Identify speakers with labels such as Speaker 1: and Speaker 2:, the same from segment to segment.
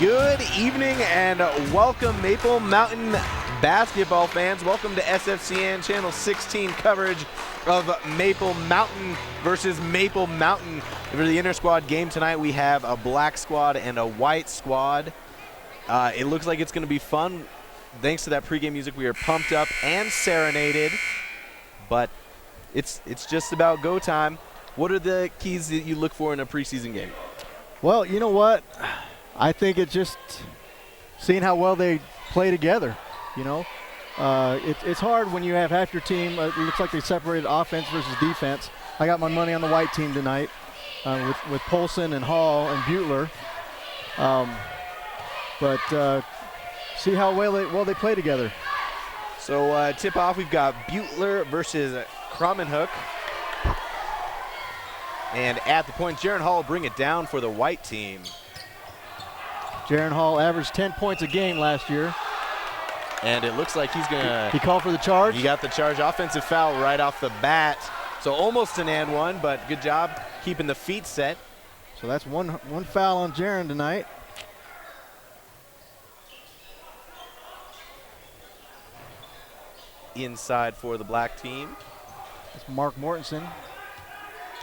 Speaker 1: Good evening and welcome, Maple Mountain basketball fans. Welcome to SFCN Channel 16 coverage of Maple Mountain versus Maple Mountain. For the inter-squad game tonight, we have a black squad and a white squad. It looks like it's going to be fun. Thanks to that pregame music, we are pumped up and serenaded. But it's just about go time. What are the keys that you look for in a preseason game?
Speaker 2: Well, you know what? I think it's just seeing how well they play together. You know, it's hard when you have half your team. It looks like they separated offense versus defense. I got my money on the white team tonight with Polson and Hall and Butler. But see how well they play together.
Speaker 1: So tip off, we've got Butler versus Kramenhoek. And at the point, Jaron Hall will bring it down for the white team.
Speaker 2: Jaron Hall averaged 10 points a game last year.
Speaker 1: And it looks like he's going to...
Speaker 2: He called for the charge?
Speaker 1: He got the charge. Offensive foul right off the bat. So almost an and one, but good job keeping the feet set.
Speaker 2: So that's one foul on Jaron tonight.
Speaker 1: Inside for the black team.
Speaker 2: It's Mark Mortensen.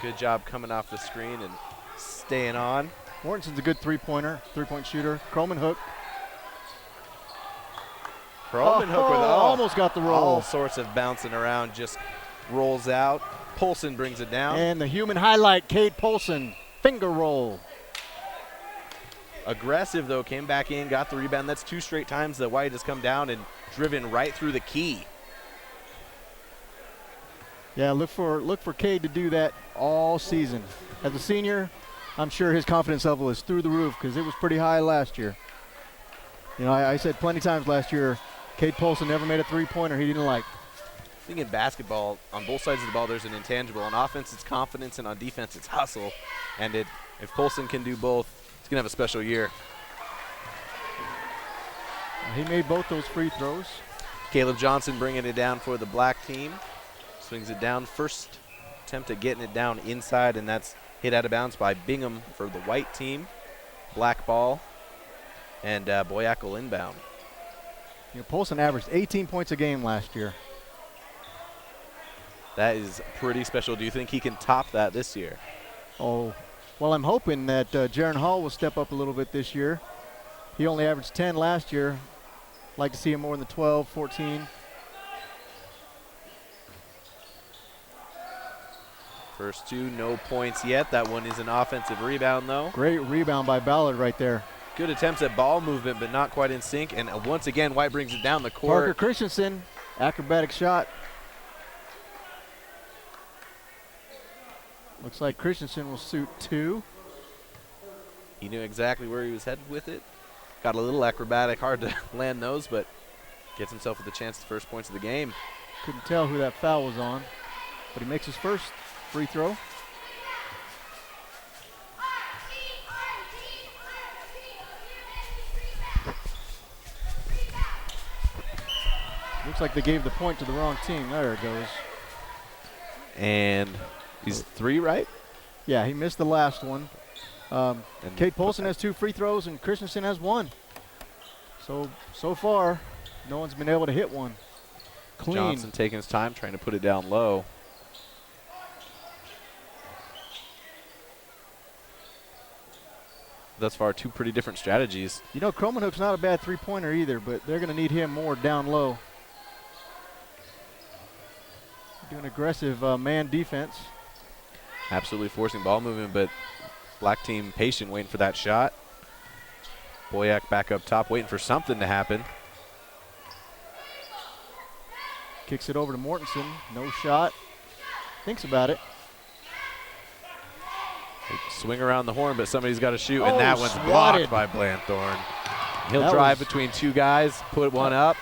Speaker 1: Good job coming off the screen and staying on.
Speaker 2: Mortensen's a good three-point shooter. Kramenhoek.
Speaker 1: Kramenhoek with
Speaker 2: almost got the roll.
Speaker 1: All sorts of bouncing around, just rolls out. Polson brings it down.
Speaker 2: And the human highlight, Cade Polson, finger roll.
Speaker 1: Aggressive, though, came back in, got the rebound. That's two straight times that White has come down and driven right through the key.
Speaker 2: Yeah, look for Cade to do that all season. As a senior, I'm sure his confidence level is through the roof because it was pretty high last year. You know, I said plenty times last year, Cade Polson never made a three-pointer he didn't like.
Speaker 1: I think in basketball, on both sides of the ball, there's an intangible. On offense, it's confidence, and on defense, it's hustle. And if Polson can do both, he's going to have a special year.
Speaker 2: He made both those free throws.
Speaker 1: Caleb Johnson bringing it down for the black team. Swings it down. First attempt at getting it down inside, and that's hit out of bounds by Bingham for the white team. Black ball. And Boyack will inbound.
Speaker 2: You know, Polson averaged 18 points a game last year.
Speaker 1: That is pretty special. Do you think he can top that this year?
Speaker 2: Oh, well, I'm hoping that Jaron Hall will step up a little bit this year. He only averaged 10 last year. I'd like to see him more in the 12, 14.
Speaker 1: First two, no points yet. That one is an offensive rebound, though.
Speaker 2: Great rebound by Ballard right there.
Speaker 1: Good attempts at ball movement, but not quite in sync. And once again, White brings it down the court.
Speaker 2: Parker Christensen, acrobatic shot. Looks like Christensen will shoot two.
Speaker 1: He knew exactly where he was headed with it. Got a little acrobatic, hard to land those, but gets himself with a chance at the first points of the game.
Speaker 2: Couldn't tell who that foul was on, but he makes his first free throw. Looks like they gave the point to the wrong team. There it goes.
Speaker 1: And he's three, right?
Speaker 2: Yeah, he missed the last one. Cade Polson has two free throws and Christensen has one. So far, no one's been able to hit one. Clean.
Speaker 1: Johnson taking his time, trying to put it down low. Thus far, two pretty different strategies.
Speaker 2: You know, Kramenhoek's not a bad three-pointer either, but they're going to need him more down low. Doing aggressive man defense.
Speaker 1: Absolutely forcing ball movement, but black team patient, waiting for that shot. Boyack back up top, waiting for something to happen.
Speaker 2: Kicks it over to Mortensen. No shot. Thinks about it.
Speaker 1: Swing around the horn, but somebody's got to shoot, and that one's blocked by Blanthorne. He'll drive between two guys, put one up.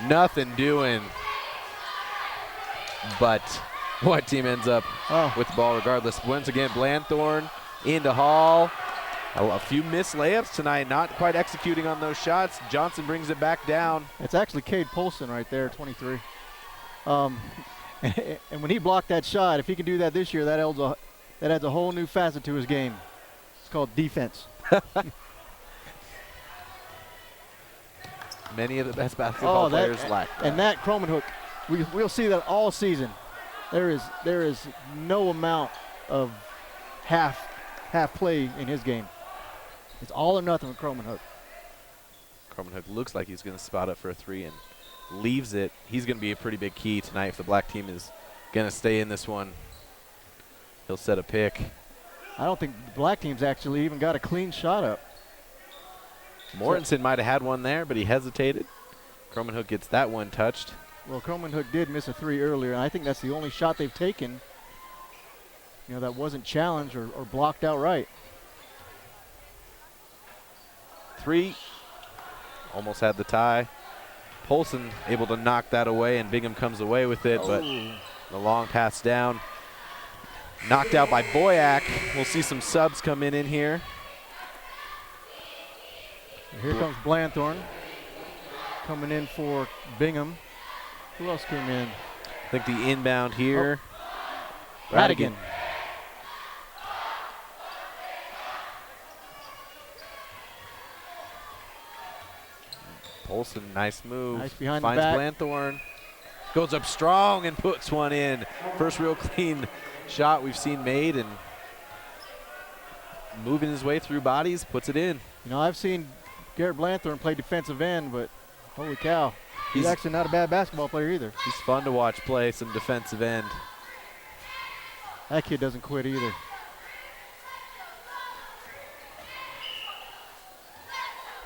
Speaker 1: Nothing doing. But white team ends up with the ball regardless. Once again, Blanthorne into Hall. A few missed layups tonight, not quite executing on those shots. Johnson brings it back down.
Speaker 2: It's actually Cade Polson right there, 23. And when he blocked that shot, if he can do that this year, that adds a whole new facet to his game. It's called defense.
Speaker 1: Many of the best basketball players lack that.
Speaker 2: And that Croman hook, we'll see that all season. There is no amount of half play in his game. It's all or nothing with Croman hook.
Speaker 1: Croman hook looks like he's going to spot up for a 3 and leaves it. He's going to be a pretty big key tonight if the black team is going to stay in this one. He'll set a pick.
Speaker 2: I don't think the black team's actually even got a clean shot up.
Speaker 1: Mortensen might have had one there, but he hesitated. Croman hook gets that one touched.
Speaker 2: Well, Croman hook did miss a 3 earlier, and I think that's the only shot they've taken, that wasn't challenged or blocked outright.
Speaker 1: 3. Almost had the tie. Polson able to knock that away, and Bingham comes away with it, but the long pass down. Knocked out by Boyack. We'll see some subs come in here.
Speaker 2: Here comes Blanthorn coming in for Bingham. Who else came in?
Speaker 1: I think the inbound here.
Speaker 2: Radigan.
Speaker 1: Polson, nice move.
Speaker 2: Nice behind
Speaker 1: Finds
Speaker 2: the back.
Speaker 1: Blanthorn. Goes up strong and puts one in. First real clean shot we've seen made, and moving his way through bodies, puts it in.
Speaker 2: I've seen Garrett Blanthorn play defensive end, but holy cow. He's actually not a bad basketball player either.
Speaker 1: He's fun to watch play some defensive end.
Speaker 2: That kid doesn't quit either.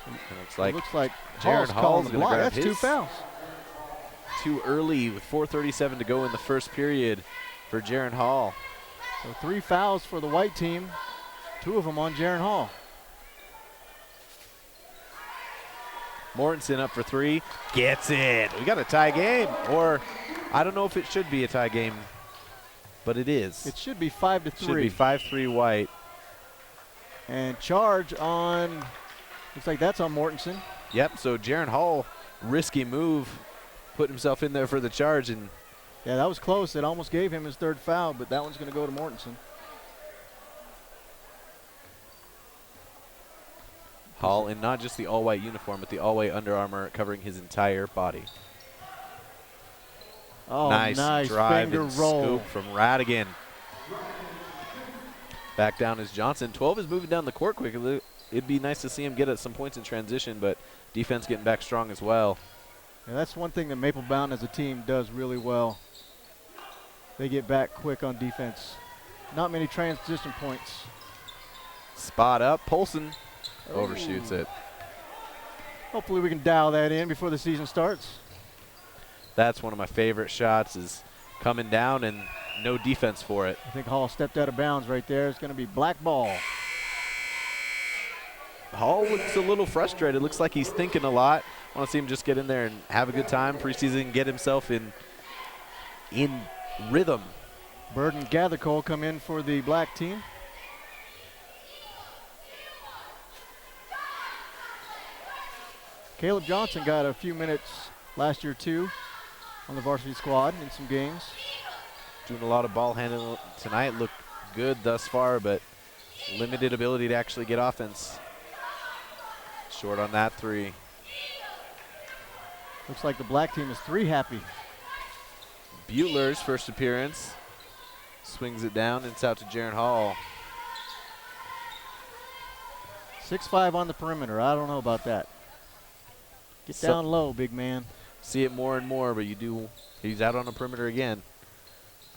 Speaker 1: It looks like
Speaker 2: Jaron
Speaker 1: Hall's going to grab
Speaker 2: That's
Speaker 1: his.
Speaker 2: 2 fouls.
Speaker 1: Too early with 4:37 to go in the first period for Jaron Hall.
Speaker 2: So 3 fouls for the white team, 2 of them on Jaron Hall.
Speaker 1: Mortensen up for 3, gets it. We got a tie game, or I don't know if it should be a tie game, but it is.
Speaker 2: It should be 5-3.
Speaker 1: Should be 5-3 white.
Speaker 2: And charge on, looks like that's on Mortensen.
Speaker 1: Yep, so Jaron Hall, risky move, put himself in there for the charge. And
Speaker 2: yeah, that was close. It almost gave him his 3rd foul, but that one's going to go to Mortensen.
Speaker 1: Hall in not just the all-white uniform, but the all-white Under Armour covering his entire body.
Speaker 2: Oh,
Speaker 1: nice drive
Speaker 2: finger
Speaker 1: and
Speaker 2: roll.
Speaker 1: scoop from Radigan. Back down is Johnson. 12 is moving down the court quickly. It'd be nice to see him get at some points in transition, but defense getting back strong as well.
Speaker 2: Yeah, that's one thing that Maple Mountain as a team does really well. They get back quick on defense. Not many transition points.
Speaker 1: Spot up. Polson overshoots it.
Speaker 2: Hopefully we can dial that in before the season starts.
Speaker 1: That's one of my favorite shots, is coming down and no defense for it.
Speaker 2: I think Hall stepped out of bounds right there. It's going to be black ball.
Speaker 1: Hall looks a little frustrated. Looks like he's thinking a lot. I want to see him just get in there and have a good time preseason, get himself in rhythm.
Speaker 2: Bird and Gathercole come in for the black team. Caleb Johnson got a few minutes last year too on the varsity squad in some games.
Speaker 1: Doing a lot of ball handling tonight. Looked good thus far, but limited ability to actually get offense. Short on that 3.
Speaker 2: Looks like the black team is 3 happy.
Speaker 1: Butler's first appearance. Swings it down, and it's out to Jaron Hall.
Speaker 2: 6'5" on the perimeter. I don't know about that. Get down low, big man.
Speaker 1: See it more and more, but he's out on the perimeter again.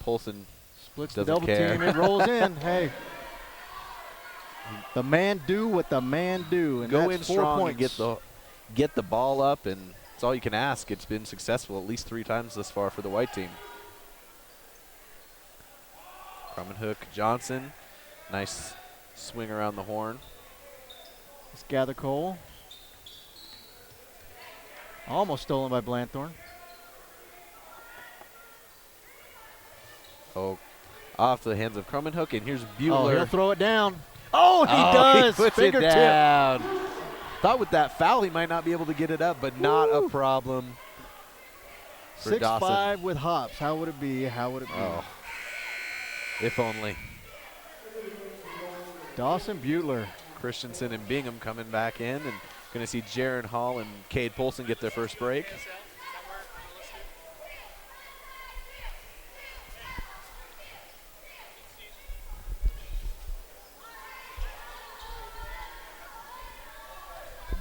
Speaker 1: Polson
Speaker 2: splits the double team. It rolls in. Hey, the man do what the man do, and
Speaker 1: go
Speaker 2: that's
Speaker 1: in
Speaker 2: 4
Speaker 1: strong
Speaker 2: points.
Speaker 1: and get the ball up, and it's all you can ask. It's been successful at least 3 times thus far for the white team. Croman hook, Johnson, nice swing around the horn.
Speaker 2: Let's gather Cole. Almost stolen by Blanthorn.
Speaker 1: Oh, off the hands of Croman hook, and here's Butler.
Speaker 2: Oh, he'll throw it down. Oh, he does.
Speaker 1: He puts
Speaker 2: Fingertip.
Speaker 1: it down. Thought with that foul he might not be able to get it up, but not a problem for
Speaker 2: 6'5" with hops. How would it be? How would it be?
Speaker 1: Oh, if only.
Speaker 2: Dawson Butler.
Speaker 1: Christensen and Bingham coming back in, and Going to see Jaron Hall and Cade Polson get their first break.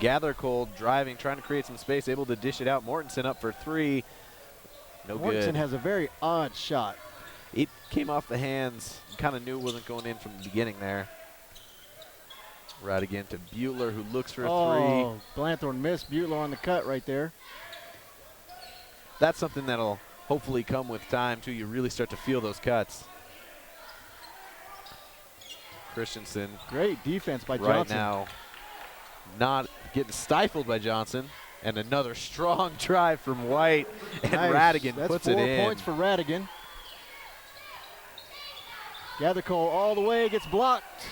Speaker 1: Gathercole driving, trying to create some space, able to dish it out. Mortensen up for three. No good.
Speaker 2: Mortensen has a very odd shot.
Speaker 1: It came off the hands. Kind of knew it wasn't going in from the beginning there. Right again to Butler, who looks for a three.
Speaker 2: Blanthorn missed. Butler on the cut right there.
Speaker 1: That's something that'll hopefully come with time, too. You really start to feel those cuts. Christensen.
Speaker 2: Great defense by
Speaker 1: right
Speaker 2: Johnson.
Speaker 1: Now, not getting stifled by Johnson. And another strong drive from White. And
Speaker 2: nice.
Speaker 1: Radigan
Speaker 2: That's
Speaker 1: puts it in.
Speaker 2: 4 points for Radigan. Gathercole all the way, gets blocked.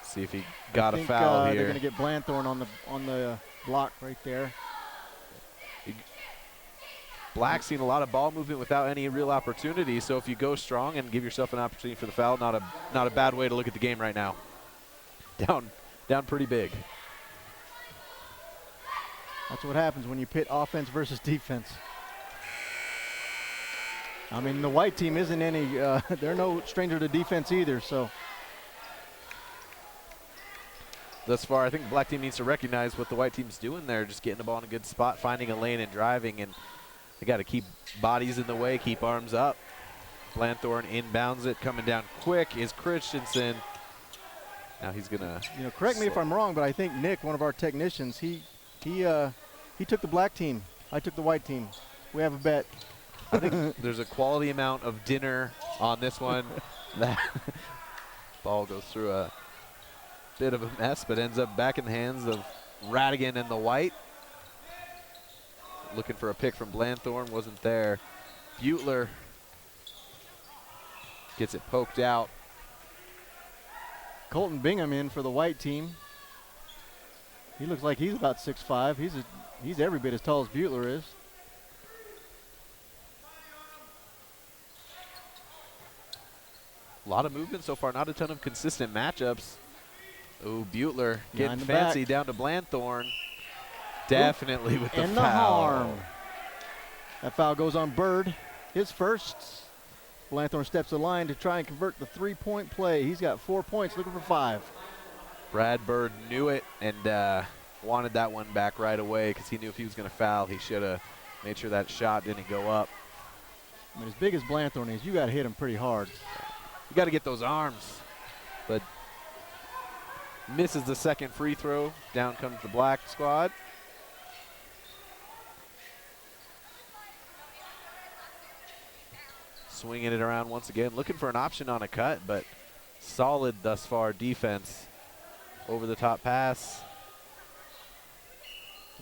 Speaker 1: See if he got a foul here.
Speaker 2: They're going to get Blanthorn on the block right there.
Speaker 1: Black's seen a lot of ball movement without any real opportunity, so if you go strong and give yourself an opportunity for the foul, not a bad way to look at the game right now. Down pretty big.
Speaker 2: That's what happens when you pit offense versus defense. I mean, the white team isn't any, they're no stranger to defense either, so.
Speaker 1: Thus far, I think the black team needs to recognize what the white team's doing there, just getting the ball in a good spot, finding a lane and driving, and they got to keep bodies in the way, keep arms up. Blanthorn inbounds it, coming down quick is Christensen. Now he's gonna.
Speaker 2: You know, correct me if I'm wrong, but I think Nick, one of our technicians, he took the black team. I took the white team. We have a bet.
Speaker 1: I think there's a quality amount of dinner on this one. That ball goes through a bit of a mess, but ends up back in the hands of Radigan and the white. Looking for a pick from Blanthorn, wasn't there. Butler gets it poked out.
Speaker 2: Colton Bingham in for the white team. He looks like he's about 6'5". He's every bit as tall as Butler is.
Speaker 1: A lot of movement so far, not a ton of consistent matchups. Oh, Butler getting
Speaker 2: the
Speaker 1: fancy
Speaker 2: back.
Speaker 1: down to Blanthorn. Definitely with the
Speaker 2: and
Speaker 1: foul.
Speaker 2: the harm. That foul goes on Bird, his first. Blanthorn steps the line to try and convert the three-point play. He's got 4 points, looking for 5.
Speaker 1: Brad Bird knew it and wanted that one back right away because he knew if he was going to foul, he should have made sure that shot didn't go up.
Speaker 2: I mean, as big as Blanthorn is, you got to hit him pretty hard.
Speaker 1: You got to get those arms. But misses the second free throw. Down comes the black squad. Swinging it around once again, looking for an option on a cut, but solid thus far defense. Over the top pass.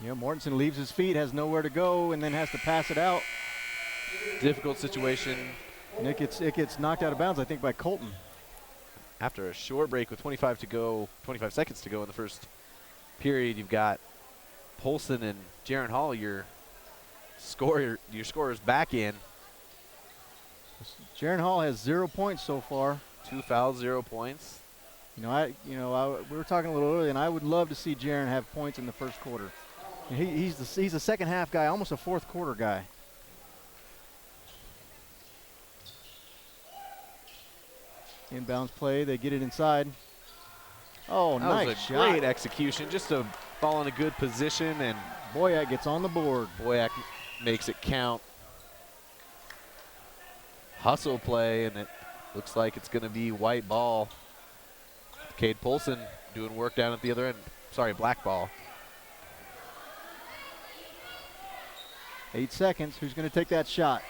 Speaker 2: Yeah, Mortensen leaves his feet, has nowhere to go, and then has to pass it out.
Speaker 1: Difficult situation.
Speaker 2: And it gets knocked out of bounds, I think, by Colton.
Speaker 1: After a short break with 25 seconds to go in the first period, you've got Polson and Jaron Hall, your scorers back in.
Speaker 2: Jaron Hall has 0 points so far.
Speaker 1: 2 fouls, 0 points.
Speaker 2: We were talking a little earlier, and I would love to see Jaron have points in the first quarter. And he's a second half guy, almost a fourth quarter guy. Inbounds play, they get it inside. Oh,
Speaker 1: that
Speaker 2: nice
Speaker 1: was a
Speaker 2: shot.
Speaker 1: great execution, just a ball in a good position, and
Speaker 2: Boyack gets on the board.
Speaker 1: Boyack makes it count. Hustle play, and it looks like it's going to be white ball. Cade Polson doing work down at the other end. Sorry, black ball.
Speaker 2: 8 seconds. Who's going to take that shot?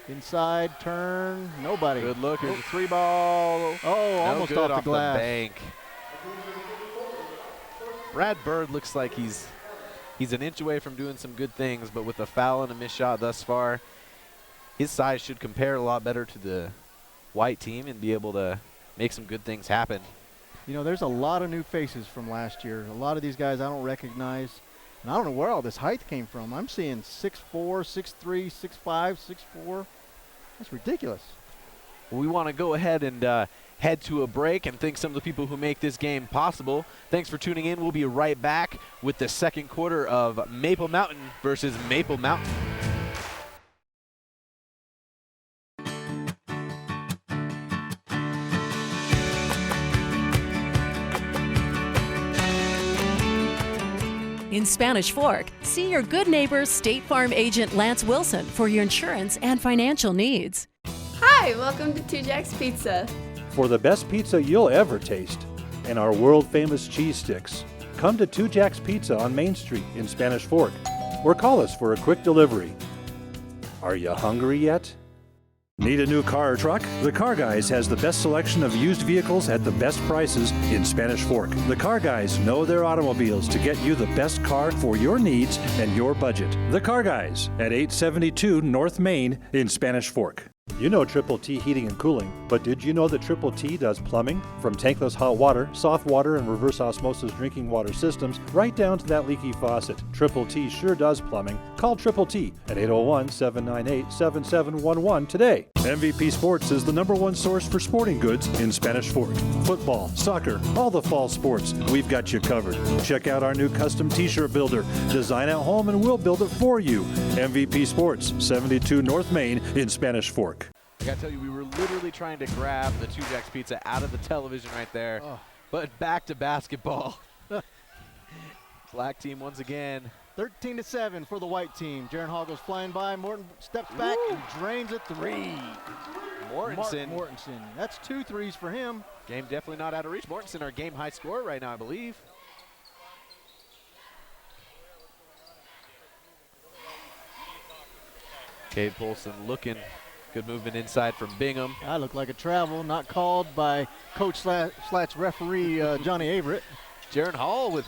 Speaker 2: Inside, turn, nobody.
Speaker 1: Good look. Here's a 3 ball.
Speaker 2: Oh, almost
Speaker 1: good
Speaker 2: off the glass.
Speaker 1: Bank. Brad Bird looks like he's an inch away from doing some good things, but with a foul and a missed shot thus far, his size should compare a lot better to the white team and be able to make some good things happen.
Speaker 2: You know, there's a lot of new faces from last year. A lot of these guys I don't recognize. And I don't know where all this height came from. I'm seeing 6'4", 6'3", 6'5", 6'4". That's ridiculous.
Speaker 1: We want to go ahead and head to a break and thank some of the people who make this game possible. Thanks for tuning in. We'll be right back with the second quarter of Maple Mountain versus Maple Mountain.
Speaker 3: In Spanish Fork, see your good neighbor State Farm agent Lance Wilson for your insurance and financial needs.
Speaker 4: Hi, welcome to Two Jack's Pizza.
Speaker 5: For the best pizza you'll ever taste and our world-famous cheese sticks, come to Two Jack's Pizza on Main Street in Spanish Fork or call us for a quick delivery. Are you hungry yet? Need a new car or truck? The Car Guys has the best selection of used vehicles at the best prices in Spanish Fork. The Car Guys know their automobiles to get you the best car for your needs and your budget. The Car Guys at 872 North Main in Spanish Fork. You know Triple T Heating and Cooling, but did you know that Triple T does plumbing? From tankless hot water, soft water, and reverse osmosis drinking water systems, right down to that leaky faucet. Triple T sure does plumbing. Call Triple T at 801-798-7711 today. MVP Sports is the #1 source for sporting goods in Spanish Fork. Football, soccer, all the fall sports, we've got you covered. Check out our new custom t-shirt builder. Design at home and we'll build it for you. MVP Sports, 72 North Main in Spanish Fork.
Speaker 1: I gotta tell you, we were literally trying to grab the Two Jacks Pizza out of the television right there, but back to basketball. Black team once again.
Speaker 2: 13-7 for the white team. Jaron Hall goes flying by. Morton steps back and drains a three. Mortensen. That's 2 threes for him.
Speaker 1: Game definitely not out of reach. Mortensen, our game high scorer right now, I believe. Cade Polson looking. Good movement inside from Bingham.
Speaker 2: That looked like a travel, not called by coach slash referee Johnny Averett.
Speaker 1: Jaron Hall with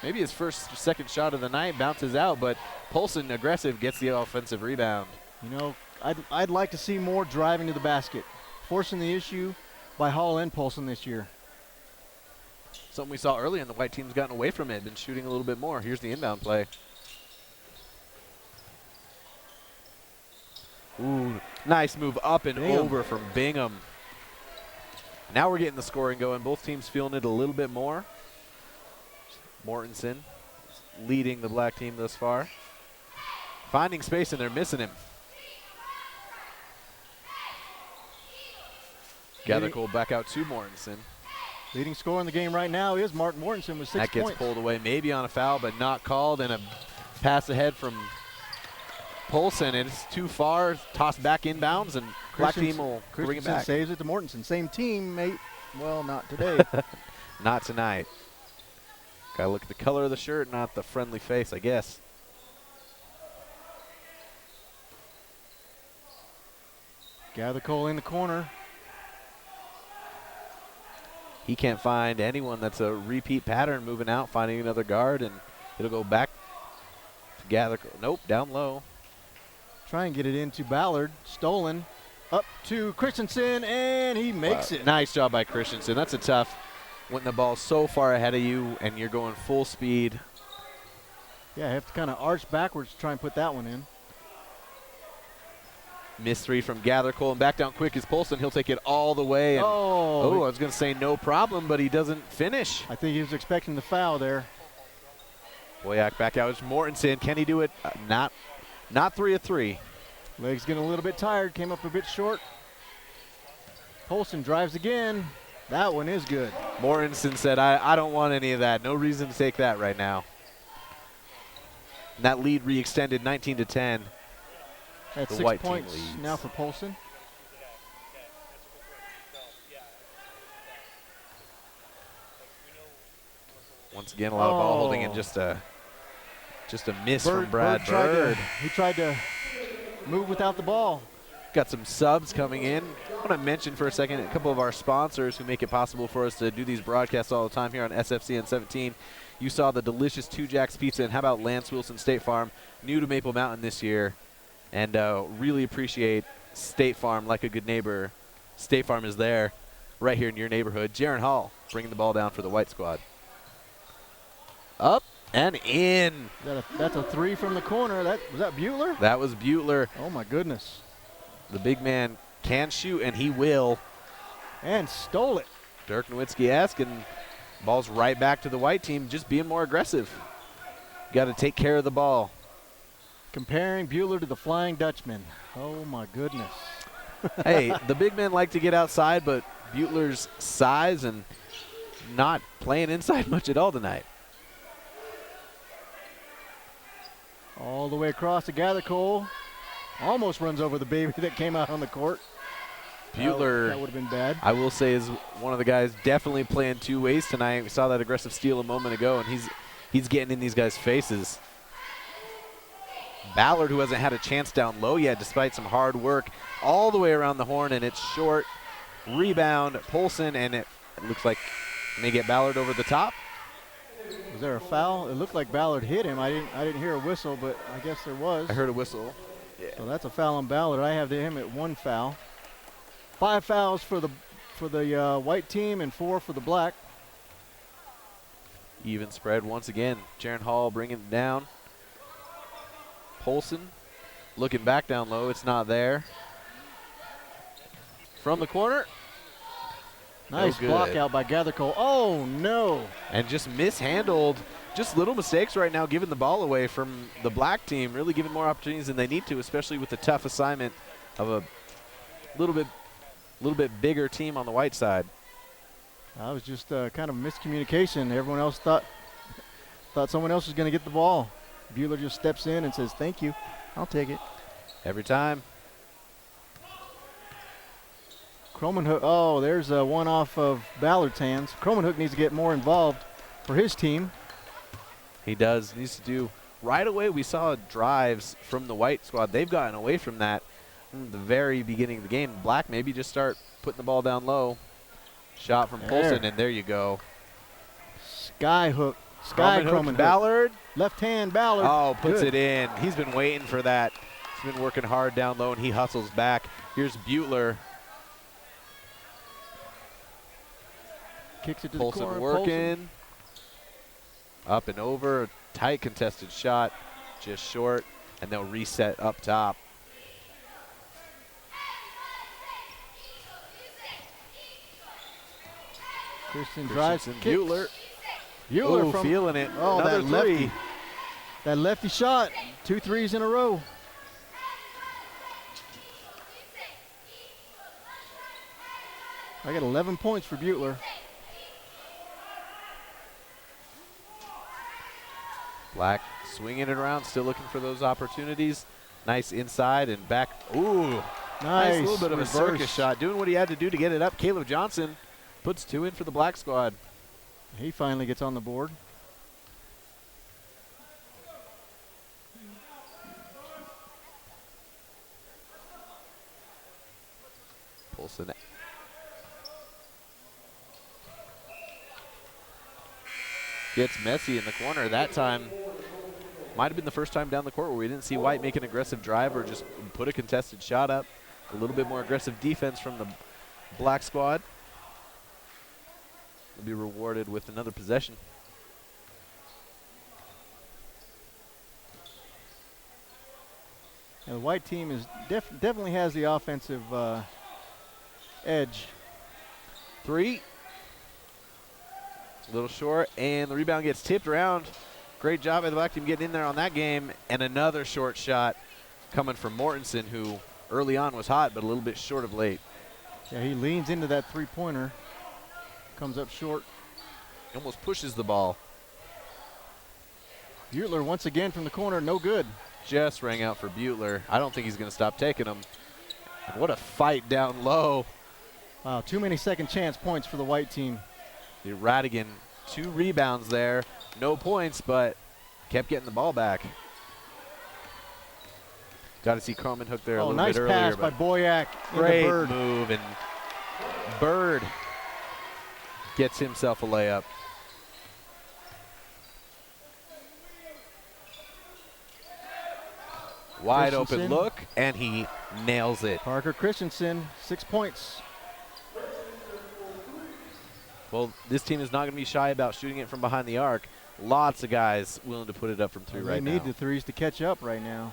Speaker 1: maybe his first or second shot of the night, bounces out, but Polson aggressive, gets the offensive rebound.
Speaker 2: You know, I'd like to see more driving to the basket, forcing the issue by Hall and Polson this year.
Speaker 1: Something we saw early, and the white team's gotten away from it, been shooting a little bit more. Here's the inbound play. Ooh, nice move up and over from Bingham. Now we're getting the scoring going. Both teams feeling it a little bit more. Mortensen leading the black team thus far. Finding space, and they're missing him. Gathercole back out to Mortensen.
Speaker 2: Leading scorer in the game right now is Mark Mortensen with 6 points.
Speaker 1: That gets pulled away, maybe on a foul, but not called, and a pass ahead from Polson. It's too far, tossed back inbounds, and black team will bring it back.
Speaker 2: Saves it to Mortensen. Same team, mate. Well, not today.
Speaker 1: Not tonight. Gotta look at the color of the shirt, not the friendly face, I guess.
Speaker 2: Gathercole in the corner.
Speaker 1: He can't find anyone. That's a repeat pattern, moving out, finding another guard, and it'll go back to Gathercole. Nope, down low.
Speaker 2: Try and get it into Ballard. Stolen. Up to Christensen, and he makes it.
Speaker 1: Nice job by Christensen. That's a tough when the ball's so far ahead of you and you're going full speed.
Speaker 2: Yeah, I have to kind of arch backwards to try and put that one in.
Speaker 1: Missed three from Gathercole, and back down quick is Polson. He'll take it all the way. And I was going to say no problem, but he doesn't finish.
Speaker 2: I think he was expecting the foul there.
Speaker 1: Boyack back out. It's Mortensen. Can he do it? Not 3 of 3.
Speaker 2: Legs getting a little bit tired. Came up a bit short. Polson drives again. That one is good.
Speaker 1: Mortensen said, I don't want any of that. No reason to take that right now. And that lead re-extended 19-10.
Speaker 2: That's 6 points now for Polson.
Speaker 1: Once again, a lot of ball holding, and just a miss from Brad Bird.
Speaker 2: He tried to move without the ball.
Speaker 1: Got some subs coming in. I want to mention for a second a couple of our sponsors who make it possible for us to do these broadcasts all the time here on SFCN 17. You saw the delicious Two Jacks Pizza, and how about Lance Wilson State Farm, new to Maple Mountain this year. And really appreciate State Farm like a good neighbor. State Farm is there right here in your neighborhood. Jaron Hall bringing the ball down for the white squad. Up and in.
Speaker 2: That's a three from the corner. Was that Butler?
Speaker 1: That was Butler.
Speaker 2: Oh, my goodness.
Speaker 1: The big man can shoot, and he will.
Speaker 2: And stole it.
Speaker 1: Dirk Nowitzki-esque, and ball's right back to the white team, just being more aggressive. Got to take care of the ball.
Speaker 2: Comparing Bueller to the Flying Dutchman. Oh, my goodness.
Speaker 1: Hey, the big men like to get outside, but Bueller's size and not playing inside much at all tonight.
Speaker 2: All the way across to Gathercole. Almost runs over the baby that came out on the court.
Speaker 1: Bueller,
Speaker 2: that would have been bad.
Speaker 1: I will say, is one of the guys definitely playing two ways tonight. We saw that aggressive steal a moment ago, and he's getting in these guys' faces. Ballard, who hasn't had a chance down low yet, despite some hard work, all the way around the horn, and it's short. Rebound, Polson, and it looks like may get Ballard over the top.
Speaker 2: Was there a foul? It looked like Ballard hit him. I didn't hear a whistle, but I guess there was.
Speaker 1: I heard a whistle. Yeah.
Speaker 2: So that's a foul on Ballard. I have him at 1 foul. 5 fouls for the white team and 4 for the black.
Speaker 1: Even spread once again. Jaron Hall bringing it down. Polson looking back down low. It's not there. From the corner.
Speaker 2: Nice block out by Gathercole. Oh, no.
Speaker 1: And just mishandled. Just little mistakes right now, giving the ball away from the black team, really giving more opportunities than they need to, especially with the tough assignment of a little bit bigger team on the white side.
Speaker 2: That was just kind of miscommunication. Everyone else thought someone else was going to get the ball. Bueller just steps in and says, "Thank you, I'll take it."
Speaker 1: Every time.
Speaker 2: Cromanhook, oh, there's one off of Ballard's hands. Cromanhook needs to get more involved for his team.
Speaker 1: He does. Needs to do. Right away, we saw drives from the white squad. They've gotten away from that from the very beginning of the game. Black maybe just start putting the ball down low. Shot from Polson, and there you go.
Speaker 2: Sky Cromanhook.
Speaker 1: Ballard.
Speaker 2: Left hand Ballard.
Speaker 1: Oh, puts
Speaker 2: Good.
Speaker 1: it in. He's been waiting for that. He's been working hard down low, and he hustles back. Here's Bueller.
Speaker 2: Kicks it to
Speaker 1: Polson
Speaker 2: the corner.
Speaker 1: working. Up and over. Tight contested shot. Just short. And they'll reset up top.
Speaker 2: Christian drives.
Speaker 1: Bueller.
Speaker 2: Bueller
Speaker 1: Ooh,
Speaker 2: from
Speaker 1: feeling it.
Speaker 2: Oh,
Speaker 1: Another
Speaker 2: that lefty.
Speaker 1: three.
Speaker 2: That lefty shot. 2 threes in a row. I got 11 points for Bueller.
Speaker 1: Black swinging it around, still looking for those opportunities. Nice inside and back. Ooh, nice little bit of a circus shot. Doing what he had to do to get it up. Caleb Johnson puts 2 in for the black squad.
Speaker 2: He finally gets on the board.
Speaker 1: Polson. Gets messy in the corner. That time might have been the first time down the court where we didn't see White make an aggressive drive or just put a contested shot up. A little bit more aggressive defense from the black squad. Will be rewarded with another possession.
Speaker 2: And the white team is definitely has the offensive edge.
Speaker 1: 3. A little short, and the rebound gets tipped around. Great job by the black team getting in there on that game. And another short shot coming from Mortensen, who early on was hot, but a little bit short of late.
Speaker 2: Yeah, he leans into that three-pointer. Comes up short.
Speaker 1: Almost pushes the ball.
Speaker 2: Bueller once again from the corner, no good.
Speaker 1: Just rang out for Bueller. I don't think he's going to stop taking them. And what a fight down low.
Speaker 2: Wow, too many second chance points for the white team.
Speaker 1: The Radigan, 2 rebounds there. No points, but kept getting the ball back. Got to see Cromanhook there a little
Speaker 2: nice
Speaker 1: bit earlier.
Speaker 2: pass by Boyack.
Speaker 1: Great
Speaker 2: Bird.
Speaker 1: move, and Bird gets himself a layup. Wide open look, and he nails it.
Speaker 2: Parker Christensen, 6 points.
Speaker 1: Well, this team is not going to be shy about shooting it from behind the arc. Lots of guys willing to put it up from 3 right now.
Speaker 2: They need the threes to catch up right now.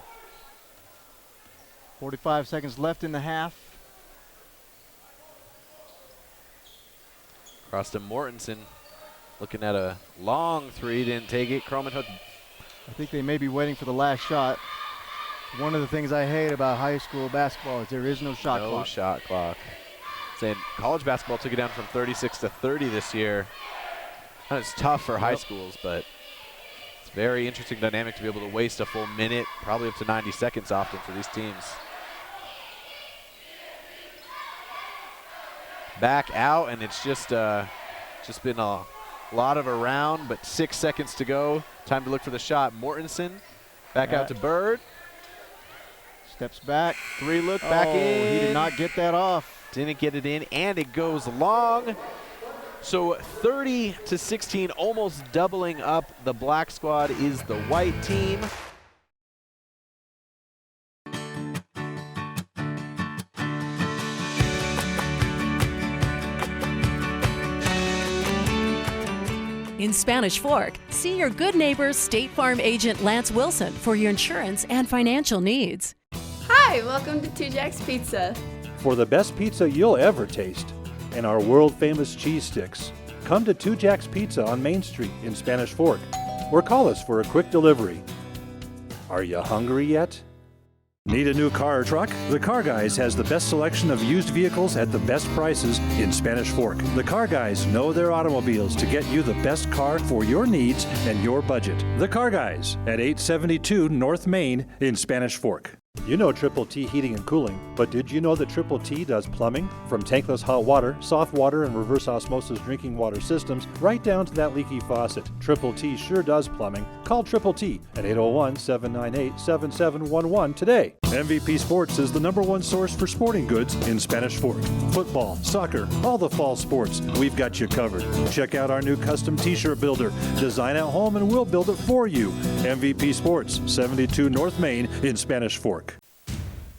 Speaker 2: 45 seconds left in the half.
Speaker 1: Across to Mortensen. Looking at a long three, didn't take it. Croman hook.
Speaker 2: I think they may be waiting for the last shot. One of the things I hate about high school basketball is there is no shot clock.
Speaker 1: No shot clock. Saying college basketball took it down from 36 to 30 this year. And it's tough for high schools, but it's very interesting dynamic to be able to waste a full minute, probably up to 90 seconds often for these teams. Back out, and it's just been a lot of around, but 6 seconds to go. Time to look for the shot. Mortensen back out to Bird.
Speaker 2: Steps back.
Speaker 1: Three look back in.
Speaker 2: He did not get that off.
Speaker 1: Didn't get it in, and it goes long. So 30 to 16, almost doubling up. The black squad is the white team.
Speaker 3: In Spanish Fork, see your good neighbor State Farm agent Lance Wilson for your insurance and financial needs.
Speaker 4: Hi, welcome to 2 Jack's Pizza.
Speaker 5: For the best pizza you'll ever taste and our world-famous cheese sticks, come to 2 Jack's Pizza on Main Street in Spanish Fork or call us for a quick delivery. Are you hungry yet? Need a new car or truck? The Car Guys has the best selection of used vehicles at the best prices in Spanish Fork. The Car Guys know their automobiles to get you the best car for your needs and your budget. The Car Guys at 872 North Main in Spanish Fork. You know Triple T Heating and Cooling, but did you know that Triple T does plumbing? From tankless hot water, soft water, and reverse osmosis drinking water systems, right down to that leaky faucet. Triple T sure does plumbing. Call Triple T at 801-798-7711 today. MVP Sports is the #1 source for sporting goods in Spanish Fork. Football, soccer, all the fall sports, we've got you covered. Check out our new custom t-shirt builder. Design at home and we'll build it for you. MVP Sports, 72 North Main in Spanish Fork.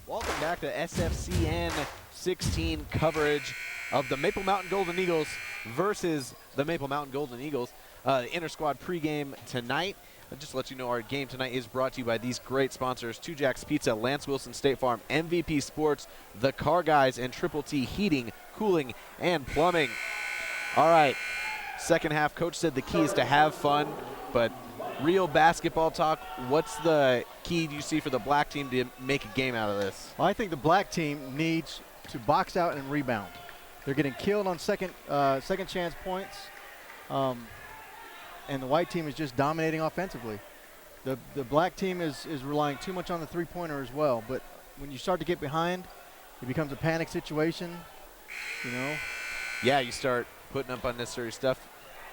Speaker 1: Welcome back to SFCN 16 coverage of the Maple Mountain Golden Eagles versus the Maple Mountain Golden Eagles. Inter-squad pregame tonight. Just to let you know, our game tonight is brought to you by these great sponsors: 2 Jack's Pizza, Lance Wilson State Farm, MVP Sports, The Car Guys, and Triple T Heating, Cooling, and Plumbing. All right, second half, Coach said the key is to have fun, but real basketball talk, what's the key you see for the black team to make a game out of this?
Speaker 2: Well, I think the black team needs to box out and rebound. They're getting killed on second chance points, and the white team is just dominating offensively. The black team is relying too much on the three-pointer as well, but when you start to get behind, it becomes a panic situation, you know.
Speaker 1: Yeah, you start putting up unnecessary stuff,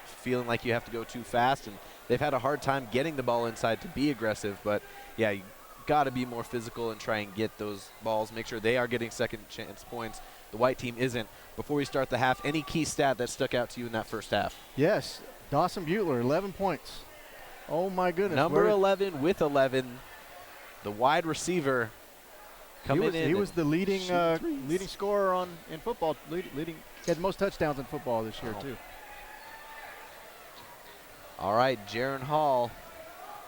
Speaker 1: feeling like you have to go too fast, and they've had a hard time getting the ball inside to be aggressive, but yeah, you got to be more physical and try and get those balls, make sure they are getting second chance points. The white team isn't. Before we start the half, any key stat that stuck out to you in that first half?
Speaker 2: Yes, Dawson Butler, 11 points. Oh my goodness.
Speaker 1: Number 11 with 11, the wide receiver coming in.
Speaker 2: He was the leading scorer in football. He had the most touchdowns in football this year too.
Speaker 1: All right, Jaron Hall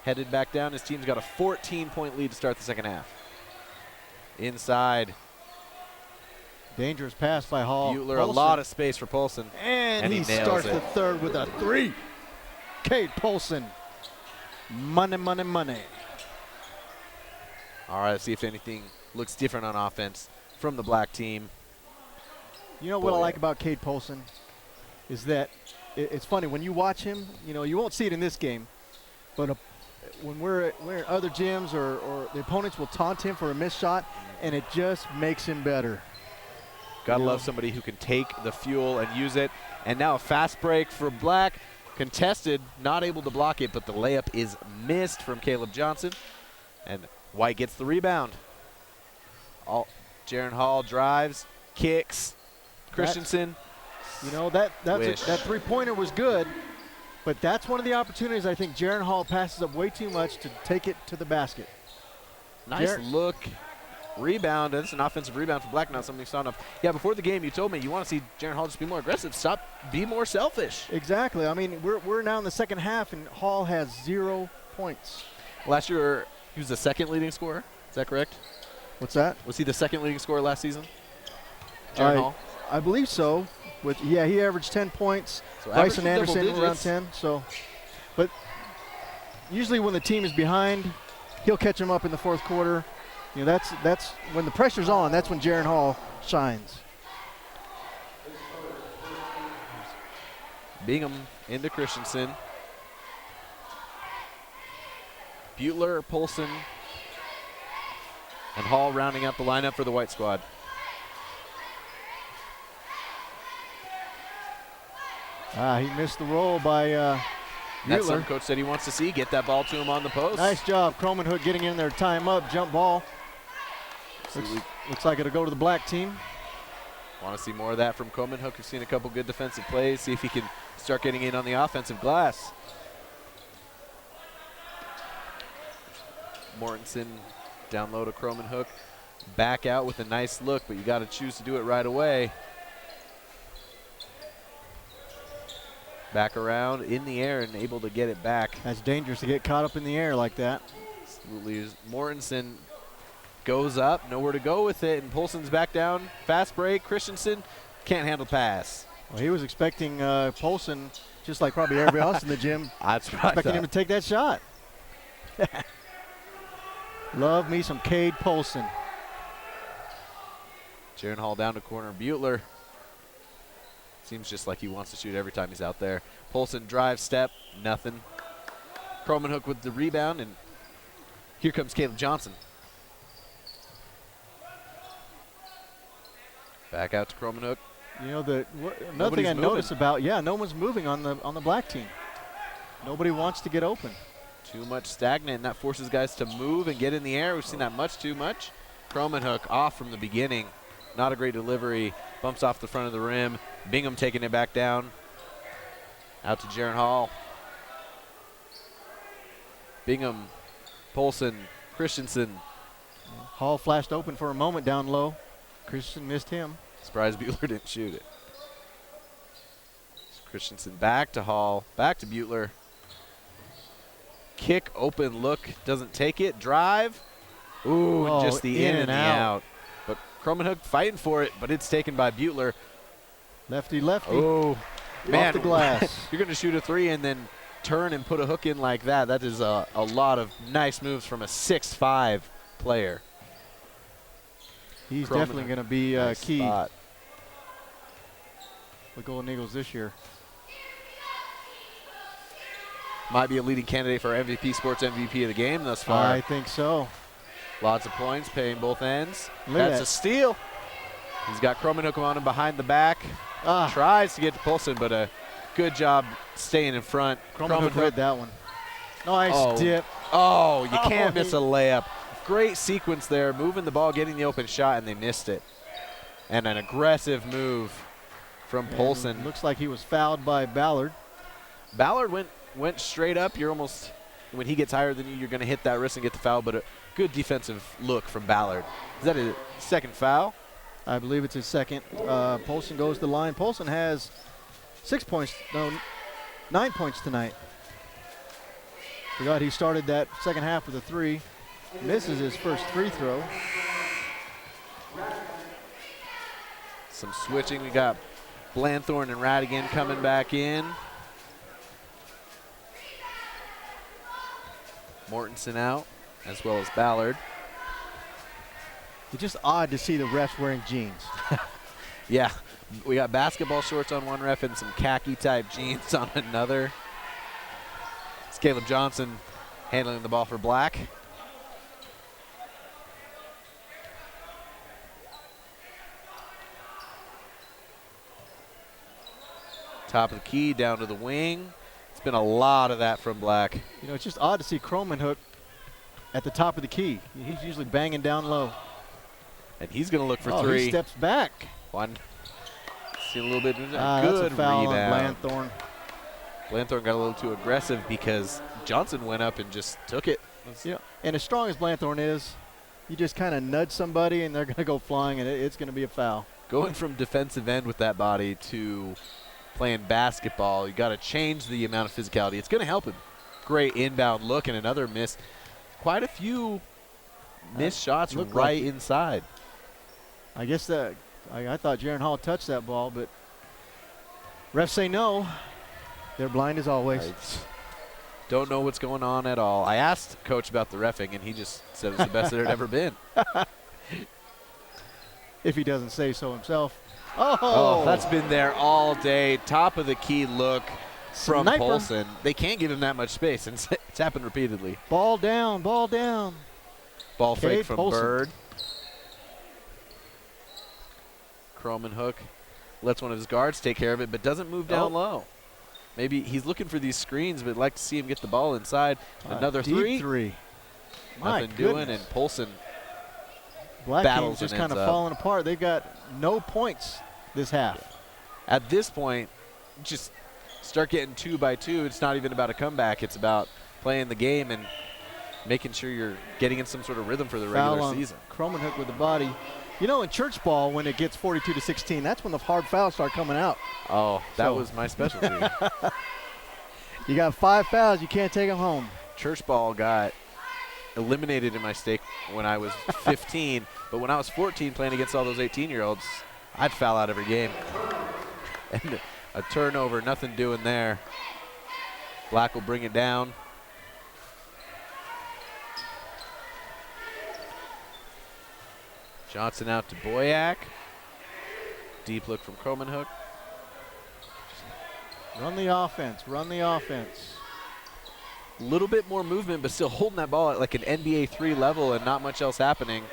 Speaker 1: headed back down. His team's got a 14-point lead to start the second half. Inside.
Speaker 2: Dangerous pass by Hall.
Speaker 1: Butler, a lot of space for Polson.
Speaker 2: And he starts the third with a three. Cade Polson. Money, money, money.
Speaker 1: All right, let's see if anything looks different on offense from the black team.
Speaker 2: You know what I like about Cade Polson is that it's funny when you watch him. You know, you won't see it in this game, but when we're in other gyms or the opponents will taunt him for a missed shot, and it just makes him better.
Speaker 1: Gotta love somebody who can take the fuel and use it. And now a fast break for black. Contested, not able to block it, but the layup is missed from Caleb Johnson. And white gets the rebound. Jaron Hall drives, kicks. Christensen.
Speaker 2: That three-pointer was good, but that's one of the opportunities I think Jaron Hall passes up way too much to take it to the basket.
Speaker 1: Nice look. Rebound. That's an offensive rebound for black, not something you saw enough. Yeah, before the game, you told me you want to see Jaron Hall just be more aggressive. Be more selfish.
Speaker 2: Exactly. I mean, we're now in the second half, and Hall has 0 points.
Speaker 1: Last year, he was the second leading scorer. Is that correct?
Speaker 2: What's that?
Speaker 1: Was he the second leading scorer last season? Jaron Hall?
Speaker 2: I believe so. He averaged 10 points.
Speaker 1: So
Speaker 2: Bryson
Speaker 1: averaging
Speaker 2: Anderson
Speaker 1: double
Speaker 2: around
Speaker 1: digits.
Speaker 2: 10. So, but usually when the team is behind, he'll catch them up in the fourth quarter. You know, that's when the pressure's on. That's when Jaron Hall shines.
Speaker 1: Bingham into Christensen. Butler, Polson, and Hall rounding out the lineup for the white squad.
Speaker 2: He missed the roll by
Speaker 1: That's
Speaker 2: Butler.
Speaker 1: something Coach said he wants to see. Get that ball to him on the post.
Speaker 2: Nice job, Cromanhook getting in there, tie him up, jump ball. Looks like it'll go to the black team.
Speaker 1: Want to see more of that from Cromanhook. We've seen a couple good defensive plays. See if he can start getting in on the offensive glass. Mortensen down low to Cromanhook. Back out with a nice look, but you got to choose to do it right away. Back around in the air and able to get it back.
Speaker 2: That's dangerous to get caught up in the air like that.
Speaker 1: Absolutely. Mortensen goes up, nowhere to go with it, and Polson's back down. Fast break. Christensen can't handle pass.
Speaker 2: Well, he was expecting Polson, just like probably everybody else in the gym,
Speaker 1: That's what I
Speaker 2: expecting him to take that shot. Love me some Cade Polson.
Speaker 1: Jaron Hall down to corner. Butler seems just like he wants to shoot every time he's out there. Polson drive, step, nothing. Cromanhook with the rebound, and here comes Caleb Johnson. Back out to Cromanhook.
Speaker 2: You know, another thing I noticed about, no one's moving on the black team. Nobody wants to get open.
Speaker 1: Too much stagnant, and that forces guys to move and get in the air. We've seen that much too much. Cromanhook off from the beginning. Not a great delivery. Bumps off the front of the rim. Bingham taking it back down. Out to Jaron Hall. Bingham, Polson, Christensen.
Speaker 2: Hall flashed open for a moment down low. Christensen missed him.
Speaker 1: Surprised Butler didn't shoot it. Christensen back to Hall, back to Butler. Kick, open look, doesn't take it. Drive. Ooh, just the in and the out. But Cromanhook fighting for it, but it's taken by Butler.
Speaker 2: Lefty, lefty.
Speaker 1: Oh, man.
Speaker 2: Off the glass.
Speaker 1: You're going to shoot a three and then turn and put a hook in like that. That is a lot of nice moves from a 6'5" player.
Speaker 2: He's definitely going to be
Speaker 1: nice
Speaker 2: key
Speaker 1: spot.
Speaker 2: with Golden Eagles this year.
Speaker 1: Might be a leading candidate for MVP, sports MVP of the game thus far.
Speaker 2: I think so.
Speaker 1: Lots of points, paying both ends.
Speaker 2: Look at
Speaker 1: That's
Speaker 2: that.
Speaker 1: a steal. He's got Cromanhook on him behind the back. Tries to get to Polson, but a good job staying in front.
Speaker 2: Cromanhook read that one. Nice dip.
Speaker 1: Oh, you can't miss a layup. Great sequence there, moving the ball, getting the open shot, and they missed it. And an aggressive move from Polson.
Speaker 2: Looks like he was fouled by Ballard.
Speaker 1: Ballard went straight up. You're almost, when he gets higher than you, you're going to hit that wrist and get the foul, but a good defensive look from Ballard. Is that a second foul?
Speaker 2: I believe it's his second. Polson goes to the line. Polson has 9 points tonight. Forgot he started that second half with a three. Misses his first free throw.
Speaker 1: Some switching. We got Blanthorne and Radigan coming back in. Mortensen out, as well as Ballard.
Speaker 2: It's just odd to see the refs wearing jeans.
Speaker 1: Yeah, we got basketball shorts on one ref and some khaki-type jeans on another. It's Caleb Johnson handling the ball for Black. Top of the key, down to the wing. It's been a lot of that from Black.
Speaker 2: You know, it's just odd to see Cromanhook at the top of the key. He's usually banging down low.
Speaker 1: And he's going to look for three.
Speaker 2: He steps back.
Speaker 1: One. See a little bit. Good
Speaker 2: that's a foul
Speaker 1: rebound.
Speaker 2: on Blanthorne.
Speaker 1: Blanthorne got a little too aggressive because Johnson went up and just took it.
Speaker 2: Yeah, and as strong as Blanthorne is, you just kind of nudge somebody and they're going to go flying, and it's going to be a foul.
Speaker 1: Going from defensive end with that body to playing basketball, you got to change the amount of physicality. It's going to help him. Great inbound look and another miss. Quite a few missed shots right inside.
Speaker 2: I guess I thought Jaron Hall touched that ball, but Refs say no. They're blind as always.
Speaker 1: Right. Don't know what's going on at all. I asked Coach about the reffing, and he just said it's the best it had ever been.
Speaker 2: If he doesn't say so himself.
Speaker 1: Oh, that's been there all day. Top of the key look from
Speaker 2: Sniper.
Speaker 1: Polson. They can't give him that much space, and it's happened repeatedly.
Speaker 2: Ball down, ball down.
Speaker 1: Ball fake
Speaker 2: Cade
Speaker 1: from
Speaker 2: Polson.
Speaker 1: Bird. Croman hook. Lets one of his guards take care of it, but doesn't move down low. Maybe he's looking for these screens, but like to see him get the ball inside. Another
Speaker 2: deep three. My
Speaker 1: Nothing doing,
Speaker 2: goodness.
Speaker 1: and Polson
Speaker 2: Black
Speaker 1: battles
Speaker 2: team's just
Speaker 1: and
Speaker 2: kind of
Speaker 1: ends up.
Speaker 2: falling apart. They've got no points this half.
Speaker 1: At this point, just start getting 2 by 2. It's not even about a comeback. It's about playing the game and making sure you're getting in some sort of rhythm for the
Speaker 2: Foul
Speaker 1: regular
Speaker 2: on
Speaker 1: season.
Speaker 2: Croman hook with the body. You know, in church ball, when it gets 42-16, that's when the hard fouls start coming out.
Speaker 1: Oh, that
Speaker 2: So.
Speaker 1: was my specialty.
Speaker 2: You got 5 fouls, you can't take them home.
Speaker 1: Church ball got eliminated in my stake when I was 15, but when I was 14 playing against all those 18-year-olds, I'd foul out every game. And a turnover, nothing doing there. Black will bring it down. Johnson out to Boyack. Deep look from Croman hook.
Speaker 2: Run the offense, run the offense.
Speaker 1: A little bit more movement, but still holding that ball at like an NBA 3 level and not much else happening.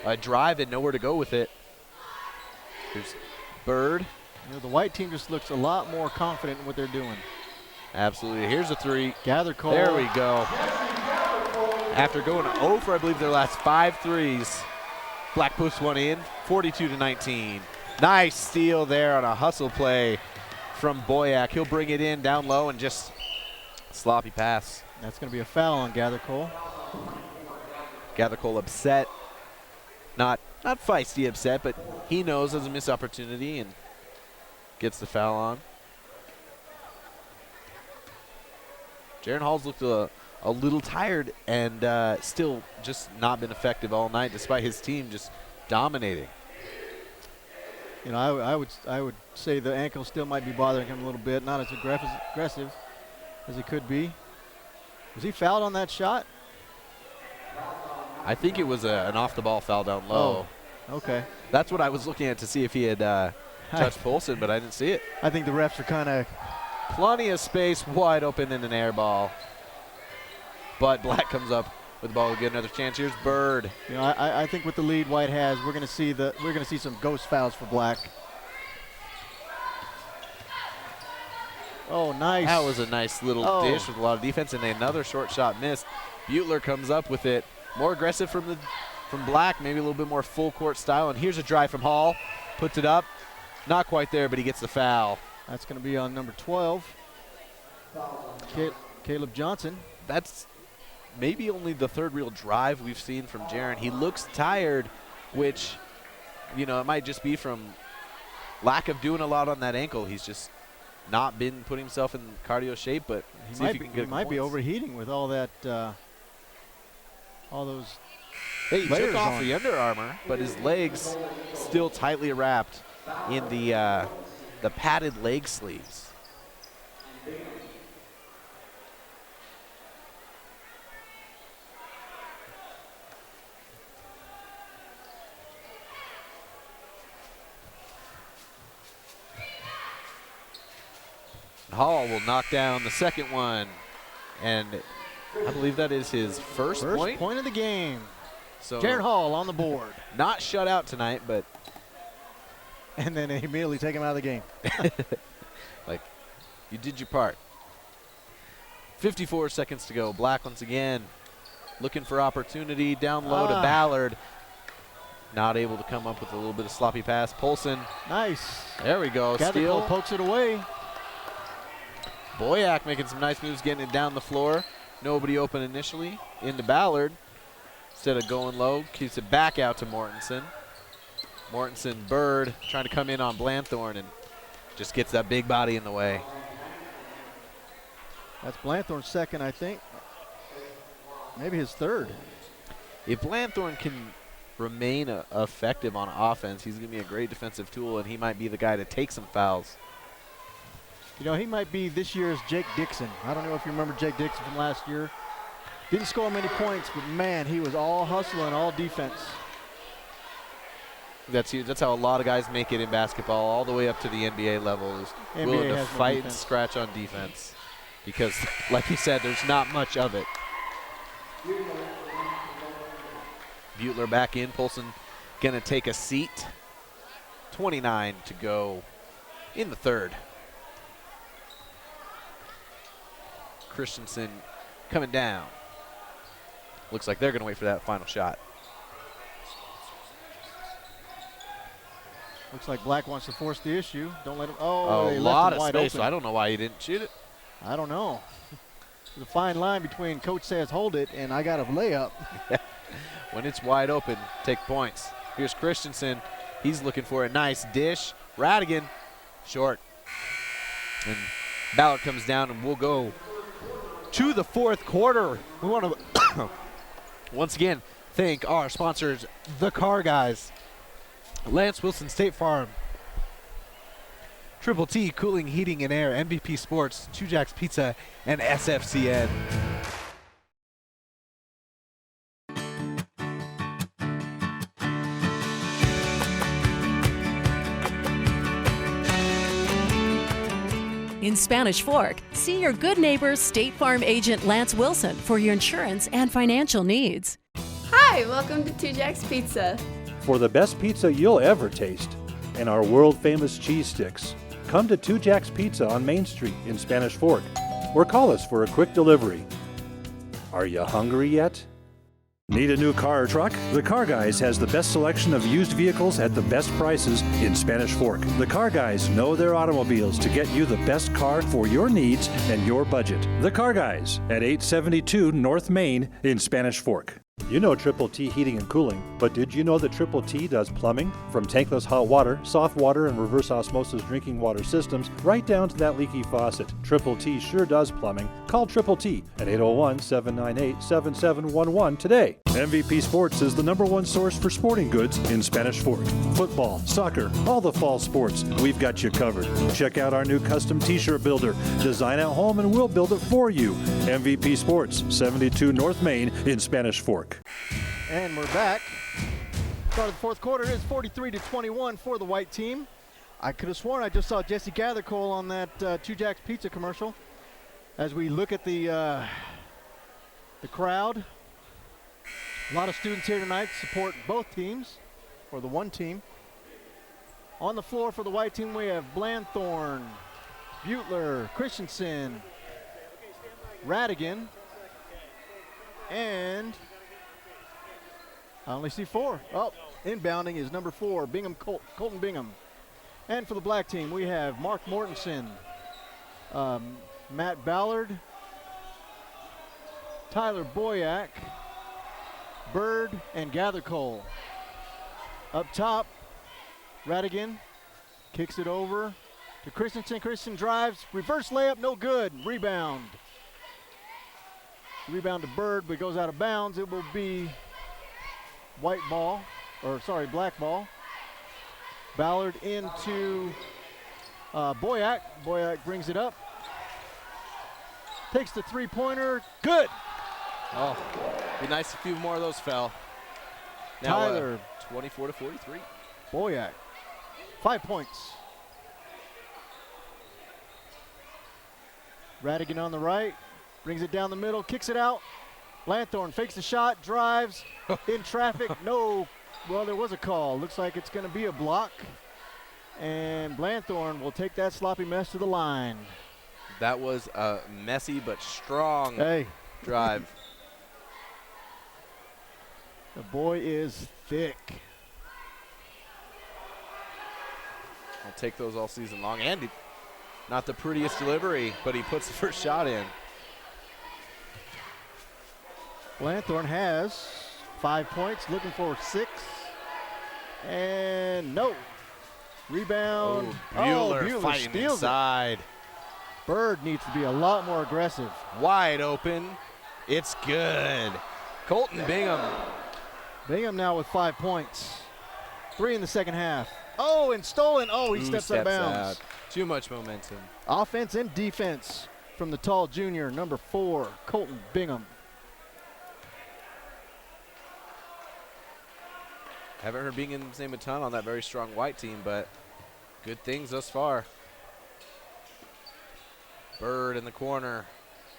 Speaker 1: A drive and nowhere to go with it. Here's Bird.
Speaker 2: You know, the white team just looks a lot more confident in what they're doing.
Speaker 1: Absolutely. Here's a 3.
Speaker 2: Gather Cole.
Speaker 1: There we go. After going 0 for, I believe, their last 5 threes, Black puts one in, 42-19. Nice steal there on a hustle play from Boyack. He'll bring it in down low and just sloppy pass.
Speaker 2: That's going to be a foul on Gather Cole.
Speaker 1: Gather Cole upset. Not feisty upset, but he knows there's a missed opportunity and gets the foul on. Jaron Hall's looked a little tired and still just not been effective all night, despite his team just dominating.
Speaker 2: You know, I would say the ankle still might be bothering him a little bit. Not as aggressive as he could be. Was he fouled on that shot?
Speaker 1: I think it was an off-the-ball foul down low.
Speaker 2: Oh, okay.
Speaker 1: That's what I was looking at to see if he had touched Polson, but I didn't see it.
Speaker 2: I think the refs are kind of.
Speaker 1: Plenty of space, wide open in an air ball. But Black comes up with the ball to get another chance. Here's Bird.
Speaker 2: You know, I think with the lead White has, we're going to see some ghost fouls for Black. Oh, nice.
Speaker 1: That was a nice little dish with a lot of defense, and another short shot missed. Butler comes up with it. More aggressive from Black, maybe a little bit more full court style. And here's a drive from Hall. Puts it up. Not quite there, but he gets the foul.
Speaker 2: That's going to be on number 12, Caleb Johnson.
Speaker 1: That's maybe only the third real drive we've seen from Jaron. He looks tired, which, you know, it might just be from lack of doing a lot on that ankle. He's just not been putting himself in cardio shape, but
Speaker 2: He might be overheating with all that, all those.
Speaker 1: Hey, he
Speaker 2: layers
Speaker 1: took off
Speaker 2: on.
Speaker 1: the Under Armour, but his legs still tightly wrapped in the padded leg sleeves. Hall will knock down the second one, and I believe that is his first point.
Speaker 2: Point of the game.
Speaker 1: So
Speaker 2: Jaron Hall on the board.
Speaker 1: not shut out tonight, but
Speaker 2: And then they immediately take him out of the game.
Speaker 1: like, you did your part. 54 seconds to go. Black once again looking for opportunity down low to Ballard. Not able to come up with a little bit of sloppy pass. Polson.
Speaker 2: Nice.
Speaker 1: There we go.
Speaker 2: Gather
Speaker 1: Steal.
Speaker 2: Cole pokes it away.
Speaker 1: Boyack making some nice moves, getting it down the floor. Nobody open initially. Into Ballard. Instead of going low, keeps it back out to Mortensen. Mortensen, Bird, trying to come in on Blanthorne and just gets that big body in the way.
Speaker 2: That's Blanthorne's second, I think. Maybe his third.
Speaker 1: If Blanthorne can remain effective on offense, he's going to be a great defensive tool, and he might be the guy to take some fouls.
Speaker 2: You know, he might be this year's Jake Dixon. I don't know if you remember Jake Dixon from last year. Didn't score many points, but man, he was all hustle and all defense.
Speaker 1: That's huge. That's how a lot of guys make it in basketball, all the way up to the NBA level, is willing to fight and scratch on defense. Because, like you said, there's not much of it. Butler back in. Polson going to take a seat. 29 to go in the third. Christensen coming down. Looks like they're going to wait for that final shot.
Speaker 2: Looks like Black wants to force the issue. Don't let him.
Speaker 1: Oh, a lot of space. So I don't know why he didn't shoot it.
Speaker 2: I don't know. There's a fine line between coach says hold it and I got a layup.
Speaker 1: When it's wide open, take points. Here's Christensen. He's looking for a nice dish. Radigan, short. And Ballard comes down, and we'll go to the fourth quarter. We want to once again thank our sponsors, the Car Guys, Lance Wilson State Farm, Triple T Cooling, Heating, and Air, MVP Sports, Two Jacks Pizza, and SFCN.
Speaker 3: In Spanish Fork, see your good neighbor State Farm agent Lance Wilson for your insurance and financial needs.
Speaker 4: Hi, welcome to Two Jacks Pizza.
Speaker 5: For the best pizza you'll ever taste and our world-famous cheese sticks, come to Two Jacks Pizza on Main Street in Spanish Fork or call us for a quick delivery. Are you hungry yet? Need a new car or truck? The Car Guys has the best selection of used vehicles at the best prices in Spanish Fork. The Car Guys know their automobiles to get you the best car for your needs and your budget. The Car Guys at 872 North Main in Spanish Fork. You know Triple T Heating and Cooling, but did you know that Triple T does plumbing? From tankless hot water, soft water, and reverse osmosis drinking water systems, right down to that leaky faucet. Triple T sure does plumbing. Call Triple T at 801-798-7711 today. MVP Sports is the #1 source for sporting goods in Spanish Fork. Football, soccer, all the fall sports, we've got you covered. Check out our new custom t-shirt builder. Design at home and we'll build it for you. MVP Sports, 72 North Main in Spanish Fork.
Speaker 2: And we're back. Start of the fourth quarter. It is 43-21 for the white team. I could have sworn I just saw Jesse Gathercole on that Two Jacks Pizza commercial. As we look at the crowd, a lot of students here tonight support both teams, or the one team. On the floor for the white team, we have Blanthorn, Butler, Christensen, Radigan, and I only see 4. Oh, inbounding is number 4, Bingham Colton Bingham. And for the black team, we have Mark Mortensen, Matt Ballard, Tyler Boyack, Bird, and Gathercole. Up top, Radigan kicks it over to Christensen. Christensen drives, reverse layup, no good. Rebound. Rebound to Bird, but it goes out of bounds. It will be black ball. Ballard into Boyack. Boyack brings it up. Takes the three-pointer. Good.
Speaker 1: Oh, be nice if a few more of those fell. Now,
Speaker 2: Tyler.
Speaker 1: 24-43.
Speaker 2: Boyack. 5 points. Radigan on the right. Brings it down the middle. Kicks it out. Blanthorn fakes the shot. Drives. In traffic. No. Well, there was a call. Looks like it's going to be a block. And Blanthorn will take that sloppy mess to the line.
Speaker 1: That was a messy but strong drive.
Speaker 2: The boy is thick.
Speaker 1: I'll take those all season long. And not the prettiest delivery, but he puts the first shot in.
Speaker 2: Blanthorn has 5 points, looking for 6. And no. Rebound.
Speaker 1: Butler fighting inside.
Speaker 2: Bird needs to be a lot more aggressive.
Speaker 1: Wide open. It's good. Colton Bingham.
Speaker 2: Bingham now with 5 points. 3 in the second half. Oh, and stolen. Oh, he steps out of bounds.
Speaker 1: Too much momentum.
Speaker 2: Offense and defense from the tall junior, number 4, Colton Bingham.
Speaker 1: Haven't heard Bingham's name a ton on that very strong white team, but good things thus far. Bird in the corner.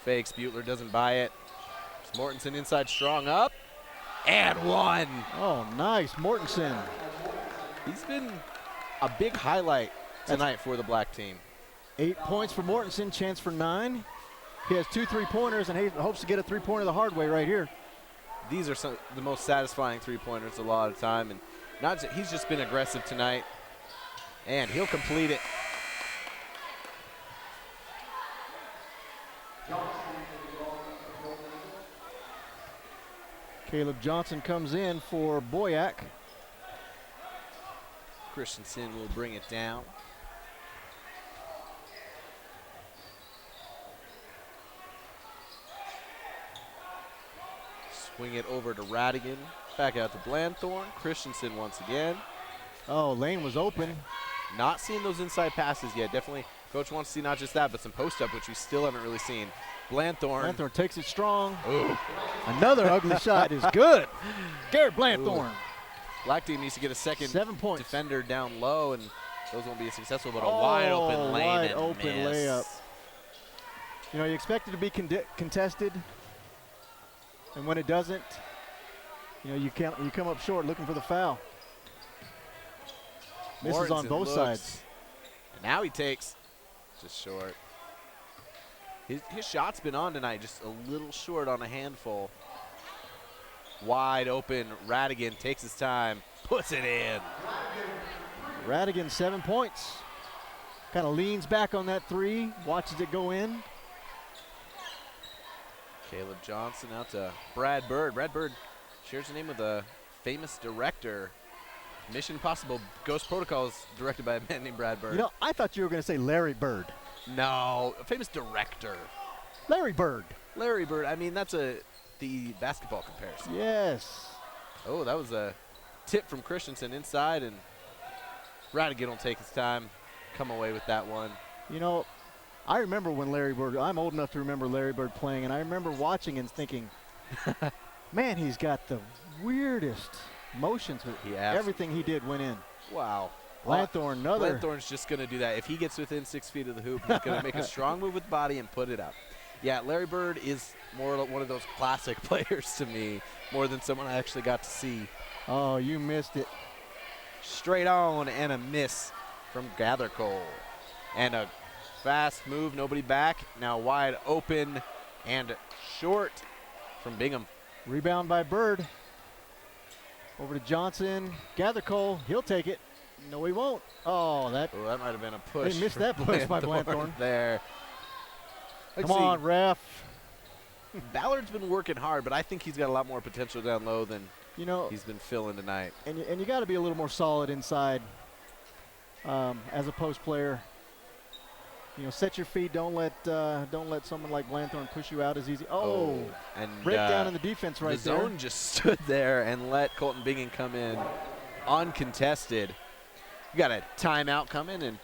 Speaker 1: Fakes. Butler doesn't buy it. Mortensen inside strong up. And one.
Speaker 2: Oh, nice. Mortensen.
Speaker 1: He's been a big highlight tonight for the black team.
Speaker 2: 8 points for Mortensen, chance for 9. He has 2 3-pointers, and he hopes to get a 3-pointer the hard way right here.
Speaker 1: These are the most satisfying 3-pointers a lot of the time, and he's just been aggressive tonight, and he'll complete it.
Speaker 2: Caleb Johnson comes in for Boyack.
Speaker 1: Christensen will bring it down. Swing it over to Radigan. Back out to Blanthorne. Christensen once again.
Speaker 2: Oh, lane was open.
Speaker 1: Not seeing those inside passes yet. Definitely, coach wants to see not just that, but some post-up, which we still haven't really seen. Blanthorne.
Speaker 2: Blanthorne takes it strong.
Speaker 1: Ooh.
Speaker 2: Another ugly shot is good. Garrett Blanthorne.
Speaker 1: Black team needs to get a second
Speaker 2: 7 points.
Speaker 1: defender down low, and those won't be successful, but a wide open lane
Speaker 2: wide
Speaker 1: and
Speaker 2: open
Speaker 1: miss.
Speaker 2: layup. You know, you expect it to be contested, and when it doesn't, you know, you come up short looking for the foul. Misses on both sides.
Speaker 1: And now he takes just short. His shot's been on tonight, just a little short on a handful. Wide open, Radigan takes his time, puts it in.
Speaker 2: Radigan 7 points. Kind of leans back on that 3, watches it go in.
Speaker 1: Caleb Johnson out to Brad Bird. Brad Bird shares the name with a famous director. Mission Impossible Ghost Protocol is directed by a man named Brad Bird.
Speaker 2: You know, I thought you were going to say Larry Bird.
Speaker 1: No, a famous director.
Speaker 2: Larry Bird.
Speaker 1: Larry Bird, I mean, that's the basketball comparison.
Speaker 2: Yes.
Speaker 1: Oh, that was a tip from Christensen inside, and Radigan will take his time, come away with that one.
Speaker 2: You know, I remember when Larry Bird, I'm old enough to remember Larry Bird playing, and I remember watching and thinking, man, he's got the weirdest motions. Everything he did went in.
Speaker 1: Wow.
Speaker 2: Blanthorne, another.
Speaker 1: Blanthorne's just going to do that. If he gets within 6 feet of the hoop, he's going to make a strong move with the body and put it up. Yeah, Larry Bird is more one of those classic players to me, more than someone I actually got to see.
Speaker 2: Oh, you missed it.
Speaker 1: Straight on and a miss from Gathercole. And a fast move, nobody back. Now wide open and short from Bingham.
Speaker 2: Rebound by Bird. Over to Johnson. Gathercole, he'll take it. No, he won't. Oh, that
Speaker 1: might have been a push.
Speaker 2: They missed that push by Blanthorne.
Speaker 1: There.
Speaker 2: Come on, ref.
Speaker 1: Ballard's been working hard, but I think he's got a lot more potential down low than he's been filling tonight.
Speaker 2: And you got to be a little more solid inside as a post player. You know, set your feet. Don't let someone like Blanthorne push you out as easy. Oh,
Speaker 1: and
Speaker 2: breakdown in the defense right there.
Speaker 1: The zone just stood there and let Colton Bingham come in uncontested. You got a timeout coming, and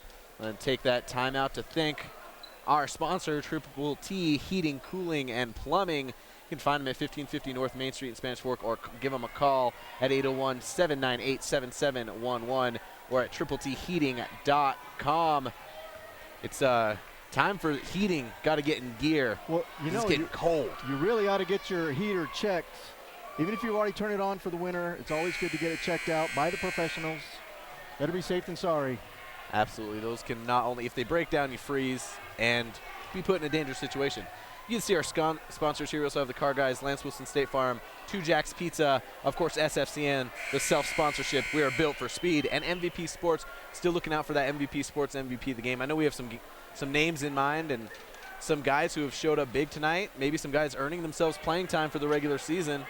Speaker 1: take that timeout to thank our sponsor, Triple T Heating, Cooling, and Plumbing. You can find them at 1550 North Main Street in Spanish Fork, or give them a call at 801-798-7711 or at tripletheating.com. It's time for heating. Got to get in gear.
Speaker 2: Well,
Speaker 1: it's getting cold.
Speaker 2: You really ought to get your heater checked. Even if you've already turned it on for the winter, it's always good to get it checked out by the professionals. Better be safe than sorry.
Speaker 1: Absolutely. Those can not only, if they break down, you freeze and be put in a dangerous situation. You can see our sponsors here. We also have the Car Guys, Lance Wilson State Farm, Two Jacks Pizza, of course, SFCN, the self-sponsorship. We are built for speed. And MVP Sports, still looking out for that MVP Sports MVP of the game. I know we have some names in mind and some guys who have showed up big tonight, maybe some guys earning themselves playing time for the regular season.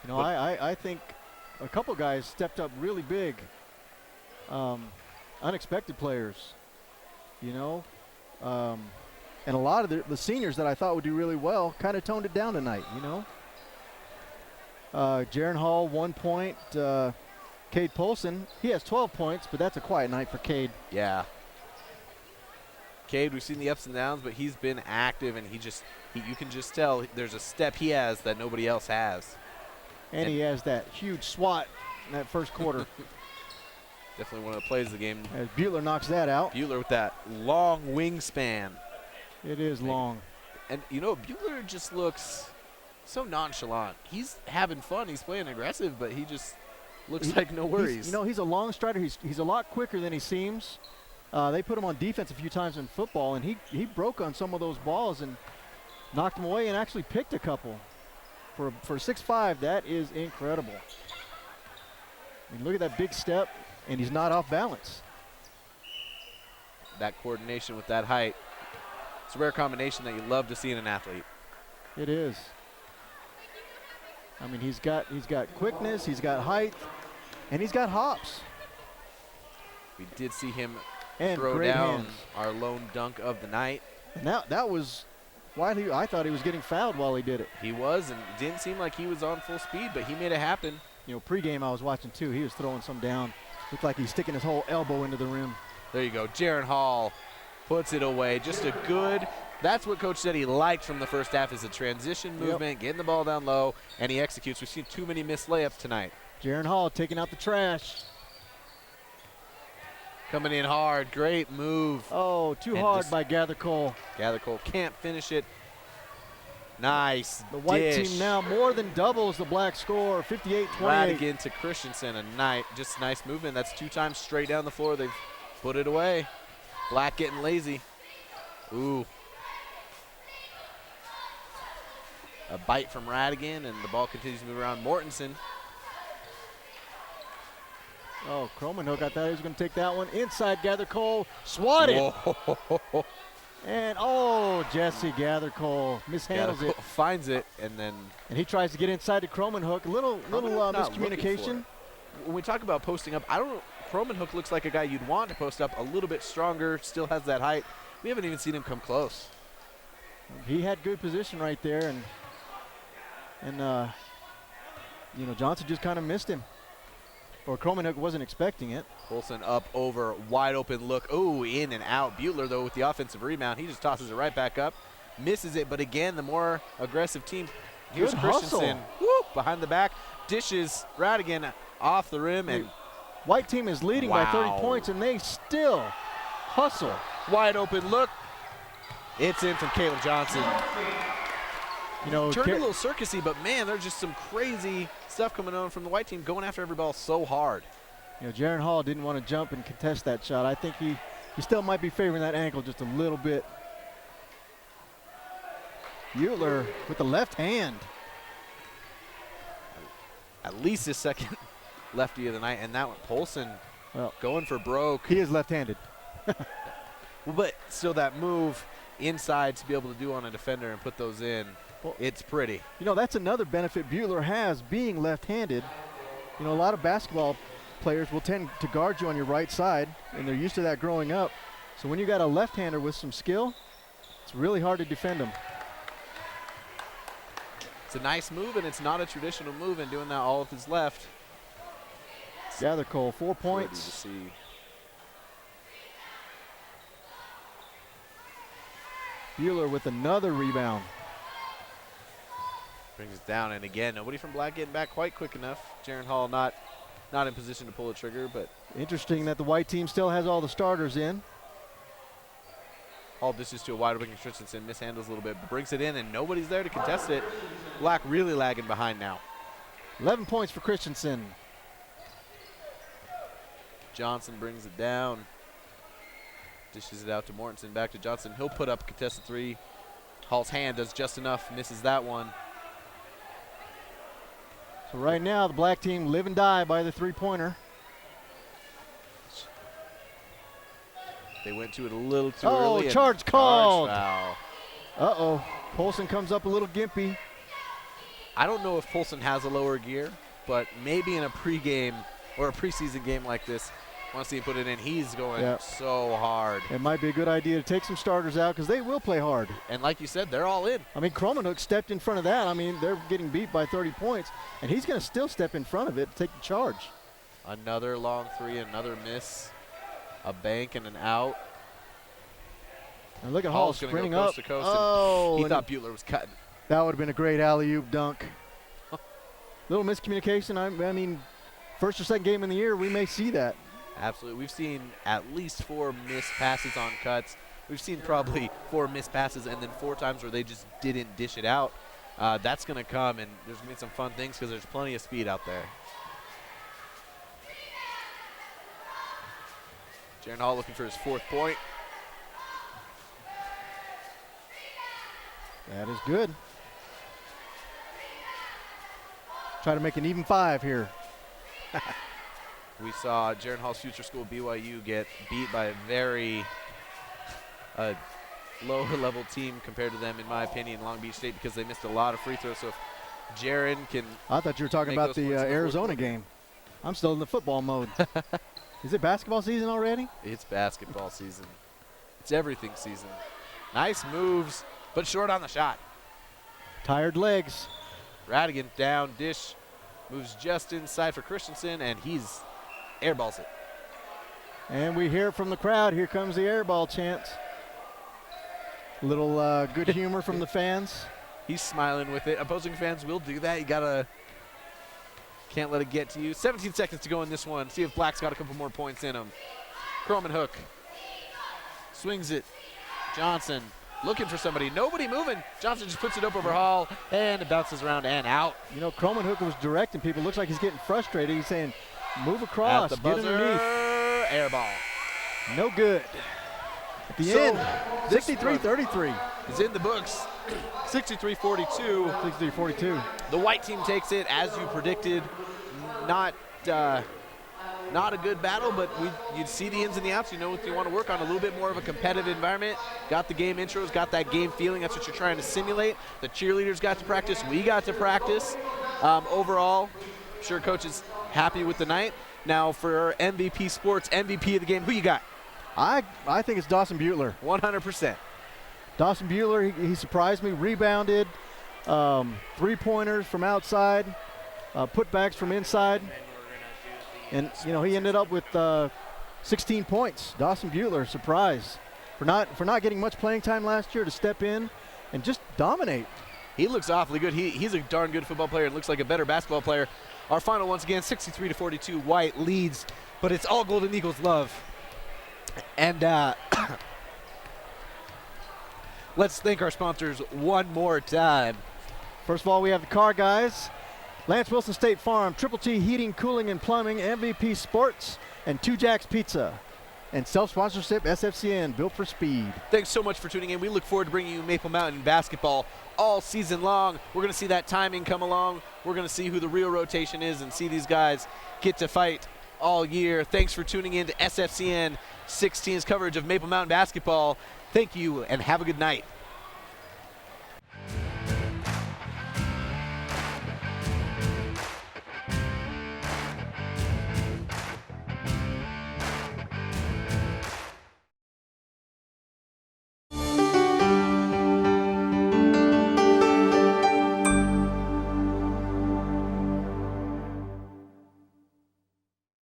Speaker 2: You know, I think a couple guys stepped up really big. Unexpected players, you know. And a lot of the seniors that I thought would do really well kind of toned it down tonight, you know. Jaron Hall, 1 point. Cade Polson, he has 12 points, but that's a quiet night for Cade.
Speaker 1: Yeah. Cade, we've seen the ups and downs, but he's been active, and you can just tell there's a step he has that nobody else has.
Speaker 2: And he has that huge swat in that first quarter.
Speaker 1: Definitely one of the plays of the game.
Speaker 2: As Butler knocks that out.
Speaker 1: Butler with that long wingspan.
Speaker 2: It is long.
Speaker 1: And, Butler just looks so nonchalant. He's having fun. He's playing aggressive, but he just looks like no worries.
Speaker 2: He's a long strider. He's a lot quicker than he seems. They put him on defense a few times in football, and he broke on some of those balls and knocked them away and actually picked a couple. For 6'5", that is incredible. I mean, look at that big step, and he's not off balance.
Speaker 1: That coordination with that height. It's a rare combination that you love to see in an athlete.
Speaker 2: It is. I mean, he's got quickness, he's got height, and he's got hops.
Speaker 1: We did see him
Speaker 2: and
Speaker 1: throw
Speaker 2: great
Speaker 1: down
Speaker 2: hands.
Speaker 1: our lone dunk of the night.
Speaker 2: And that was why I thought he was getting fouled while he did it.
Speaker 1: He was, and it didn't seem like he was on full speed, but he made it happen.
Speaker 2: Pregame I was watching too. He was throwing some down. Looked like he's sticking his whole elbow into the rim.
Speaker 1: There you go. Jaron Hall puts it away. Just a good. That's what Coach said he liked from the first half is the transition movement, getting the ball down low, and he executes. We've seen too many missed layups tonight.
Speaker 2: Jaron Hall taking out the trash.
Speaker 1: Coming in hard. Great move.
Speaker 2: Oh, too hard by Gather Cole.
Speaker 1: Gather Cole can't finish it. Nice
Speaker 2: The white
Speaker 1: dish.
Speaker 2: team now more than doubles the black score, 58-28.
Speaker 1: Radigan to Christensen, just nice movement. That's 2 times straight down the floor. They've put it away. Black getting lazy. Ooh. A bite from Radigan, and the ball continues to move around. Mortensen.
Speaker 2: Oh, Cromanhook, I thought he was going to take that one. Inside Gather Cole, swatted.
Speaker 1: Whoa.
Speaker 2: And, Jesse Gather Cole mishandles it.
Speaker 1: Finds it, and then.
Speaker 2: And he tries to get inside to Cromanhook. Little
Speaker 1: not
Speaker 2: miscommunication.
Speaker 1: When we talk about posting up, Cromanhook looks like a guy you'd want to post up, a little bit stronger, still has that height. We haven't even seen him come close.
Speaker 2: He had good position right there, and Johnson just kind of missed him. Or Cromanhook wasn't expecting it.
Speaker 1: Polson up over, wide open look. Ooh, in and out. Butler, though, with the offensive rebound. He just tosses it right back up. Misses it, but again, the more aggressive team. Here's Christensen. Woo, behind the back. Dishes Radigan off the rim. And
Speaker 2: white team is leading by 30 points, and they still hustle.
Speaker 1: Wide open look. It's in from Caleb Johnson. Turned a little circusy, but, man, there's just some crazy stuff coming on from the white team, going after every ball so hard.
Speaker 2: Jaron Hall didn't want to jump and contest that shot. I think he still might be favoring that ankle just a little bit. Butler with the left hand.
Speaker 1: At least his second lefty of the night, and that one, Polson going for broke.
Speaker 2: He is left-handed.
Speaker 1: But still that move inside to be able to do on a defender and put those in, it's pretty.
Speaker 2: That's another benefit Butler has being left-handed. A lot of basketball players will tend to guard you on your right side, and they're used to that growing up. So when you got a left-hander with some skill, it's really hard to defend him.
Speaker 1: It's a nice move, and it's not a traditional move, and doing that all with his left.
Speaker 2: Gather Cole, 4 points.
Speaker 1: To see.
Speaker 2: Butler with another rebound.
Speaker 1: Brings it down, and again, nobody from Black getting back quite quick enough. Jaron Hall not in position to pull the trigger, but.
Speaker 2: Interesting that the white team still has all the starters in.
Speaker 1: Hall dishes to a wide open Christensen, mishandles a little bit, but brings it in, and nobody's there to contest it. Black really lagging behind now.
Speaker 2: 11 points for Christensen.
Speaker 1: Johnson brings it down. Dishes it out to Mortensen, back to Johnson. He'll put up a contested 3. Hall's hand does just enough, misses that one.
Speaker 2: So right now, the black team live and die by the 3-pointer.
Speaker 1: They went to it a little too early.
Speaker 2: Charge called.
Speaker 1: Foul.
Speaker 2: Uh-oh. Polson comes up a little gimpy.
Speaker 1: I don't know if Polson has a lower gear, but maybe in a pregame or a preseason game like this, want to see him put it in. He's going so hard.
Speaker 2: It might be a good idea to take some starters out because they will play hard.
Speaker 1: And like you said, they're all in.
Speaker 2: I mean, Cromanhook stepped in front of that. I mean, they're getting beat by 30 points, and he's going to still step in front of it to take the charge.
Speaker 1: Another long three, another miss. A bank and an out.
Speaker 2: And look at Hall
Speaker 1: Hall's going to
Speaker 2: sprinting
Speaker 1: go
Speaker 2: up.
Speaker 1: coast to coast.
Speaker 2: Oh,
Speaker 1: He
Speaker 2: and
Speaker 1: thought Bueller was cutting.
Speaker 2: that would have been a great alley-oop dunk. Little miscommunication. I mean, first or second game in the year, we may see that.
Speaker 1: Absolutely. We've seen at least 4 missed passes on cuts. We've seen probably 4 missed passes and then 4 times where they just didn't dish it out. That's going to come, and there's going to be some fun things because there's plenty of speed out there. Jaron Hall looking for his 4th point.
Speaker 2: That is good. Try to make an even 5 here.
Speaker 1: We saw Jaron Hall's future school, BYU, get beat by a very lower-level team compared to them, in my opinion, Long Beach State, because they missed a lot of free throws. So if Jaron can
Speaker 2: I thought you were talking
Speaker 1: make
Speaker 2: about
Speaker 1: those
Speaker 2: the
Speaker 1: points in the fourth
Speaker 2: Arizona
Speaker 1: quarter.
Speaker 2: game. I'm still in the football mode. Is it basketball season already?
Speaker 1: It's basketball season. It's everything season. Nice moves, but short on the shot.
Speaker 2: Tired legs.
Speaker 1: Radigan down, dish, moves just inside for Christensen, and he's airballs it.
Speaker 2: And we hear from the crowd. Here comes the airball chant. Little good humor from the fans.
Speaker 1: He's smiling with it. Opposing fans will do that. You can't let it get to you. 17 seconds to go in this one. See if Black's got a couple more points in him. Croman hook. Swings it. Johnson looking for somebody. Nobody moving. Johnson just puts it up over Hall, and it bounces around and out.
Speaker 2: You know, Croman Hooker was directing people. Looks like he's getting frustrated. He's saying, move across,
Speaker 1: At the
Speaker 2: get
Speaker 1: buzzer,
Speaker 2: underneath.
Speaker 1: air ball.
Speaker 2: No good. At the end,
Speaker 1: this
Speaker 2: 63-33.
Speaker 1: is in the books. 63-42.
Speaker 2: 63-42.
Speaker 1: The white team takes it, as you predicted. Not a good battle, but you'd see the ins and the outs. You know what you want to work on, a little bit more of a competitive environment. Got the game intros, got that game feeling. That's what you're trying to simulate. The cheerleaders got to practice. We got to practice. Overall, I'm sure Coach is happy with the night. Now for MVP Sports, MVP of the game, who you got?
Speaker 2: I think it's Dawson Butler.
Speaker 1: 100%.
Speaker 2: Dawson Butler, he surprised me, rebounded, 3-pointers from outside, putbacks from inside. And, you know, he ended up with 16 points. Dawson Butler, surprise. For not getting much playing time last year, to step in and just dominate.
Speaker 1: He looks awfully good. He's a darn good football player and looks like a better basketball player. Our final, once again, 63-42. White leads, but it's all Golden Eagles love. And let's thank our sponsors one more time.
Speaker 2: First of all, we have the car guys. Lance Wilson State Farm, Triple T Heating, Cooling, and Plumbing, MVP Sports, and 2 Jacks Pizza. And self-sponsorship, SFCN, built for speed.
Speaker 1: Thanks so much for tuning in. We look forward to bringing you Maple Mountain basketball all season long. We're going to see that timing come along. We're going to see who the real rotation is and see these guys get to fight all year. Thanks for tuning in to SFCN 16's coverage of Maple Mountain basketball. Thank you, and have a good night.